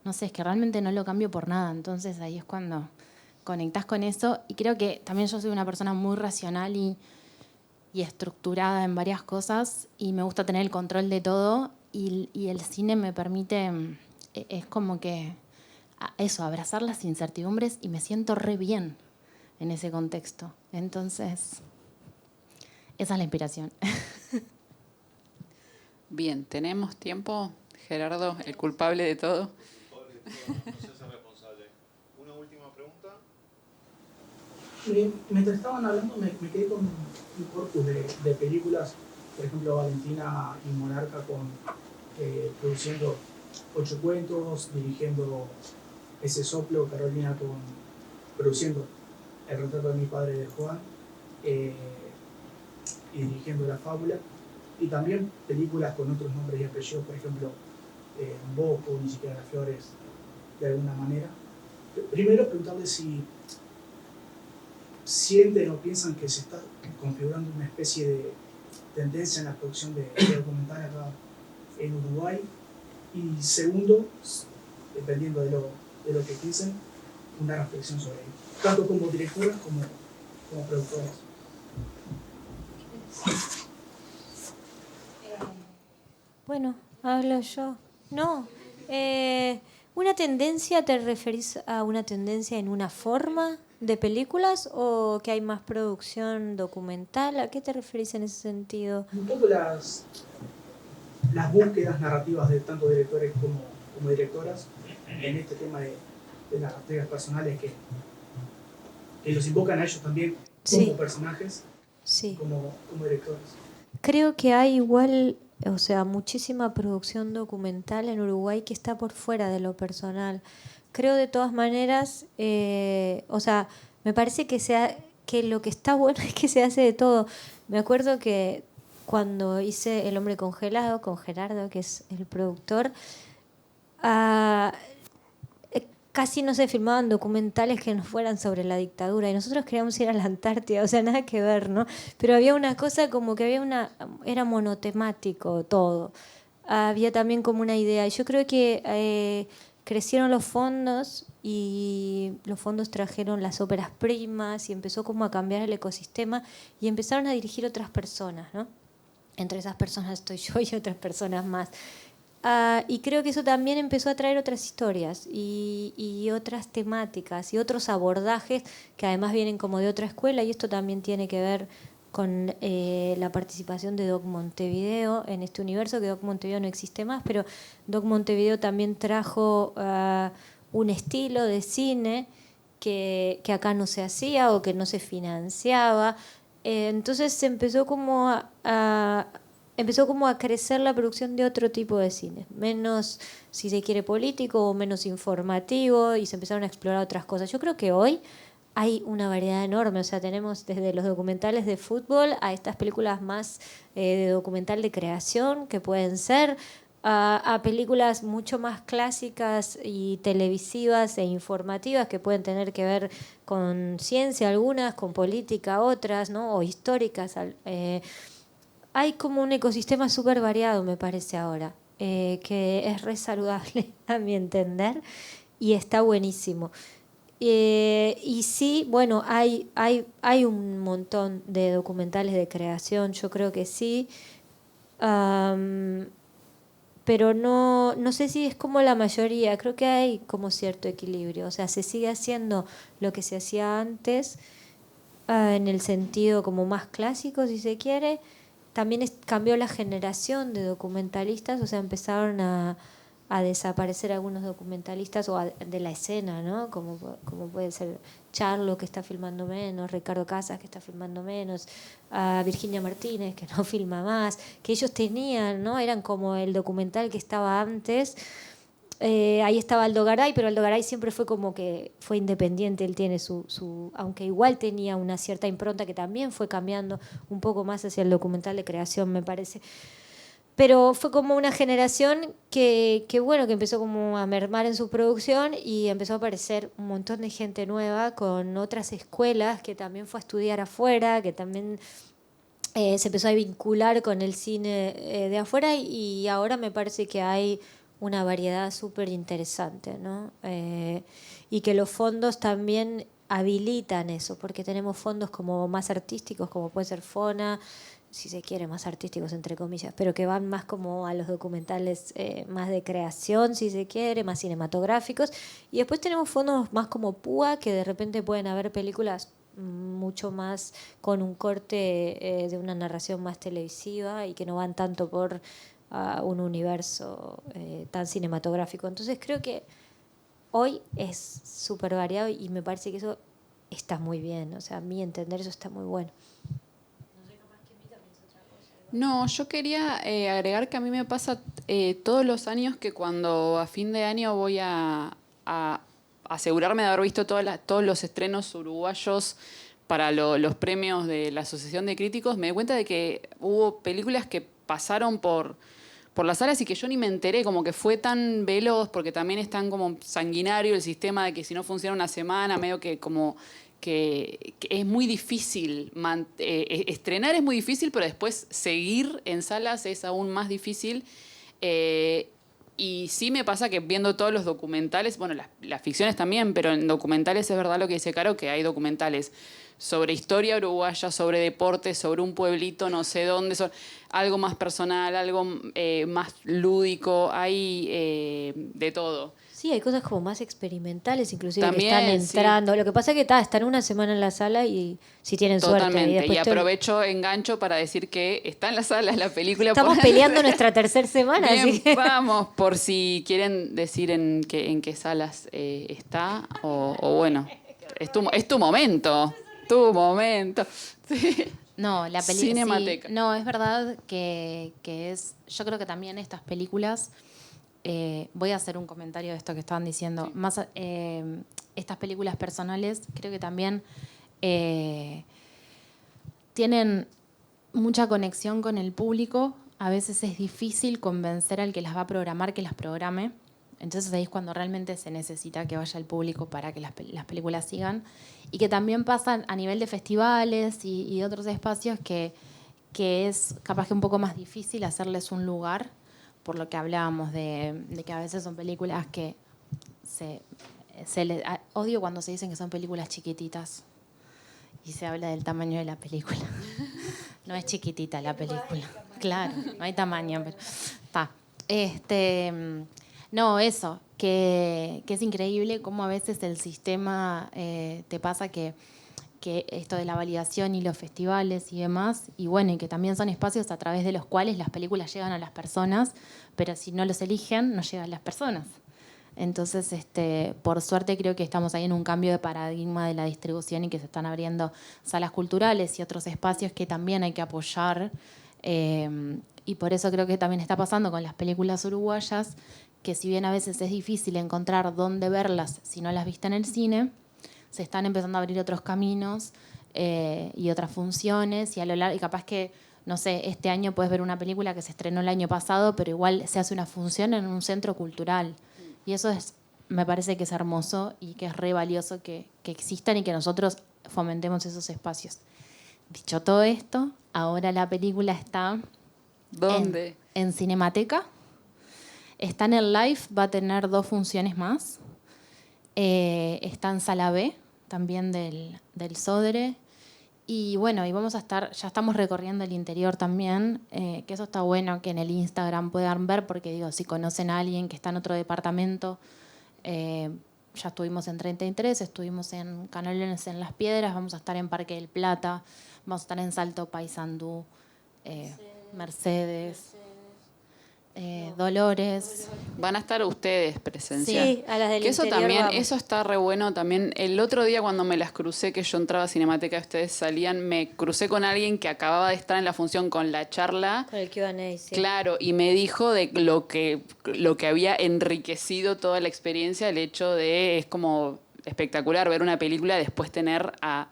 no sé, es que realmente no lo cambio por nada. Entonces ahí es cuando conectás con eso, y creo que también yo soy una persona muy racional y estructurada en varias cosas, y me gusta tener el control de todo, y el cine me permite, es como que eso, abrazar las incertidumbres, y me siento re bien en ese contexto. Entonces, esa es la inspiración. Bien, ¿tenemos tiempo, Gerardo, el culpable de todo? No se hace responsable. Una última pregunta. Mientras estaban hablando me quedé con un corpus de películas, por ejemplo Valentina y Monarca produciendo 8 cuentos, dirigiendo Ese soplo, Carolina produciendo El retrato de mi padre de Juan y dirigiendo La Fábula, y también películas con otros nombres y apellidos, por ejemplo Bosco, Ni siquiera las flores, de alguna manera. Primero preguntarle si sienten o piensan que se está configurando una especie de tendencia en la producción de documentales acá en Uruguay, y segundo, dependiendo de lo que piensen, una reflexión sobre ello, tanto como directoras como productoras. Bueno, hablo yo. No, ¿una tendencia, te referís a una tendencia en una forma de películas o que hay más producción documental? ¿A qué te referís en ese sentido? Un poco las búsquedas narrativas de tanto directores como directoras en este tema de las entregas personales que los invocan a ellos también como personajes, como directores. Creo que hay igual, o sea, muchísima producción documental en Uruguay que está por fuera de lo personal. Creo de todas maneras, o sea, me parece que lo que está bueno es que se hace de todo. Me acuerdo que cuando hice El hombre congelado con Gerardo, que es el productor, casi no se filmaban documentales que no fueran sobre la dictadura, y nosotros queríamos ir a la Antártida, o sea, nada que ver, ¿no? Pero había una cosa como que era monotemático todo. Había también como una idea, y yo creo que crecieron los fondos, y los fondos trajeron las óperas primas, y empezó como a cambiar el ecosistema, y empezaron a dirigir otras personas, ¿no? Entre esas personas estoy yo y otras personas más. Y creo que eso también empezó a traer otras historias y otras temáticas y otros abordajes que además vienen como de otra escuela, y esto también tiene que ver con la participación de Doc Montevideo en este universo, que Doc Montevideo no existe más, pero Doc Montevideo también trajo un estilo de cine que acá no se hacía o que no se financiaba. Entonces se empezó como empezó como a crecer la producción de otro tipo de cine, menos, si se quiere, político o menos informativo, y se empezaron a explorar otras cosas. Yo creo que hoy hay una variedad enorme, o sea, tenemos desde los documentales de fútbol a estas películas más de documental de creación que pueden ser, a películas mucho más clásicas y televisivas e informativas que pueden tener que ver con ciencia algunas, con política otras, ¿no? O históricas. Hay como un ecosistema súper variado, me parece ahora, que es re saludable a mi entender y está buenísimo. Y sí, bueno, hay un montón de documentales de creación, yo creo que sí, pero no sé si es como la mayoría, creo que hay como cierto equilibrio, o sea, se sigue haciendo lo que se hacía antes, en el sentido como más clásico, si se quiere. También cambió la generación de documentalistas, o sea, empezaron a desaparecer algunos documentalistas de la escena, ¿no? Como puede ser Charlo, que está filmando menos, Ricardo Casas, que está filmando menos, a Virginia Martínez, que no filma más, que ellos tenían, ¿no? Eran como el documental que estaba antes. Ahí estaba Aldo Garay, pero Aldo Garay siempre fue como que fue independiente, él tiene aunque igual tenía una cierta impronta que también fue cambiando un poco más hacia el documental de creación, me parece. Pero fue como una generación que bueno, que empezó como a mermar en su producción y empezó a aparecer un montón de gente nueva con otras escuelas que también fue a estudiar afuera, que también se empezó a vincular con el cine de afuera, y ahora me parece que hay una variedad súper interesante, ¿no? Y que los fondos también habilitan eso, porque tenemos fondos como más artísticos, como puede ser FONA, si se quiere, más artísticos entre comillas, pero que van más como a los documentales más de creación, si se quiere, más cinematográficos. Y después tenemos fondos más como PUA, que de repente pueden haber películas mucho más con un corte de una narración más televisiva y que no van tanto por un universo tan cinematográfico. Entonces creo que hoy es súper variado y me parece que eso está muy bien, o sea, a mi entender eso está muy bueno. No, yo quería agregar que a mí me pasa todos los años que cuando a fin de año voy a asegurarme de haber visto todos los estrenos uruguayos para los premios de la Asociación de Críticos, me doy cuenta de que hubo películas que pasaron por las salas y que yo ni me enteré, como que fue tan veloz, porque también es tan como sanguinario el sistema de que si no funciona una semana, medio que como que es muy difícil, estrenar es muy difícil, pero después seguir en salas es aún más difícil. Y sí me pasa que viendo todos los documentales, bueno, las ficciones también, pero en documentales es verdad lo que dice Caro, que hay documentales sobre historia uruguaya, sobre deporte, sobre un pueblito no sé dónde, algo más personal, algo más lúdico, hay de todo. Sí, hay cosas como más experimentales, inclusive También, que están entrando. sí. Lo que pasa es que están una semana en la sala y si tienen Totalmente. suerte. Y aprovecho, engancho para decir que está en la sala la película. Estamos peleando nuestra tercera semana. Bien, así que... vamos, por si quieren decir en qué salas está, o bueno, es tu momento. Tu momento. Sí. No, la película. Cinemateca. Sí, no, es verdad que es. Yo creo que también estas películas. Voy a hacer un comentario de esto que estaban diciendo. Sí. Más estas películas personales, creo que también tienen mucha conexión con el público. A veces es difícil convencer al que las va a programar que las programe. Entonces ahí es cuando realmente se necesita que vaya el público para que las películas sigan. Y que también pasan a nivel de festivales y otros espacios que es capaz que un poco más difícil hacerles un lugar, por lo que hablábamos de que a veces son películas que odio cuando se dicen que son películas chiquititas y se habla del tamaño de la película. No es chiquitita la película. Claro, no hay tamaño, pero está. No, eso, que es increíble cómo a veces el sistema te pasa que esto de la validación y los festivales y demás, y bueno, y que también son espacios a través de los cuales las películas llegan a las personas, pero si no los eligen, no llegan a las personas. Entonces, por suerte creo que estamos ahí en un cambio de paradigma de la distribución y que se están abriendo salas culturales y otros espacios que también hay que apoyar. Y por eso creo que también está pasando con las películas uruguayas, que si bien a veces es difícil encontrar dónde verlas si no las viste en el cine, se están empezando a abrir otros caminos y otras funciones, y a lo largo, y capaz que, no sé, este año puedes ver una película que se estrenó el año pasado, pero igual se hace una función en un centro cultural. Y eso me parece que es hermoso y que es re valioso que existan y que nosotros fomentemos esos espacios. Dicho todo esto, ahora la película está... ¿Dónde? En Cinemateca. Está en el Live, va a tener 2 funciones más. Está en Sala B, también del Sodre. Y bueno, y vamos a estar, ya estamos recorriendo el interior también, que eso está bueno que en el Instagram puedan ver, porque digo, si conocen a alguien que está en otro departamento, ya estuvimos en 33, estuvimos en Canelones en Las Piedras, vamos a estar en Parque del Plata, vamos a estar en Salto Paysandú, Mercedes. Dolores. Van a estar ustedes presenciales. Sí, a las del que eso interior también, vamos. eso está re bueno también. El otro día cuando me las crucé, que yo entraba a Cinemateca y ustedes salían, me crucé con alguien que acababa de estar en la función con la charla. Con el Q&A, sí. Claro, y me dijo de lo que había enriquecido toda la experiencia, el hecho de, es como espectacular ver una película, después tener a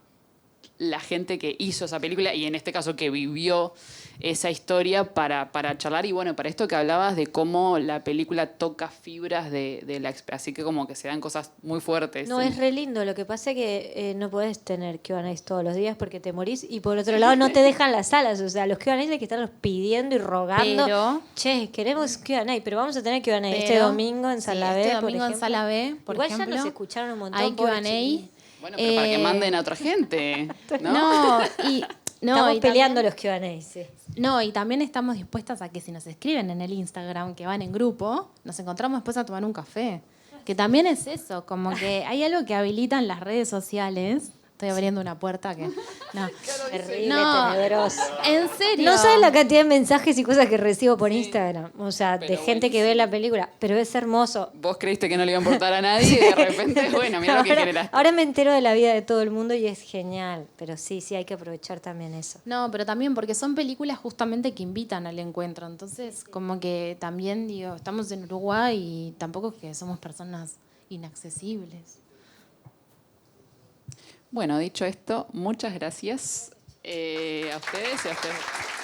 la gente que hizo esa película y en este caso que vivió esa historia para charlar. Y bueno, para esto que hablabas de cómo la película toca fibras de la... Así que como que se dan cosas muy fuertes. No, es re lindo. Lo que pasa es que no podés tener Q&A todos los días porque te morís. Y por otro lado, no te dejan las salas. O sea, los Q&A hay que estarlos pidiendo y rogando. Pero, che, queremos Q&A, pero vamos a tener Q&A este domingo en Sala B. Este por domingo en ejemplo. Sala B, por Igual ejemplo. ya nos escucharon un montón. Hay pobre Q&A. chiquilines. Bueno, pero para que manden a otra gente, ¿no? No, Estamos y peleando también, los Q&A, sí. No, y también estamos dispuestas a que si nos escriben en el Instagram, que van en grupo, nos encontramos después a tomar un café. Que también es eso, como que hay algo que habilitan las redes sociales. Estoy abriendo una puerta que... No, Terrible, no, tenebroso. en serio. No sabes la cantidad de mensajes y cosas que recibo por Instagram. O sea, de pero gente que ve la película. Pero es hermoso. Vos creíste que no le iba a importar a nadie y de repente, bueno, mira lo que generaste. Ahora me entero de la vida de todo el mundo y es genial. Pero sí, hay que aprovechar también eso. No, pero también porque son películas justamente que invitan al encuentro. Entonces, como que también, digo, estamos en Uruguay y tampoco es que somos personas inaccesibles. Bueno, dicho esto, muchas gracias a ustedes y a ustedes.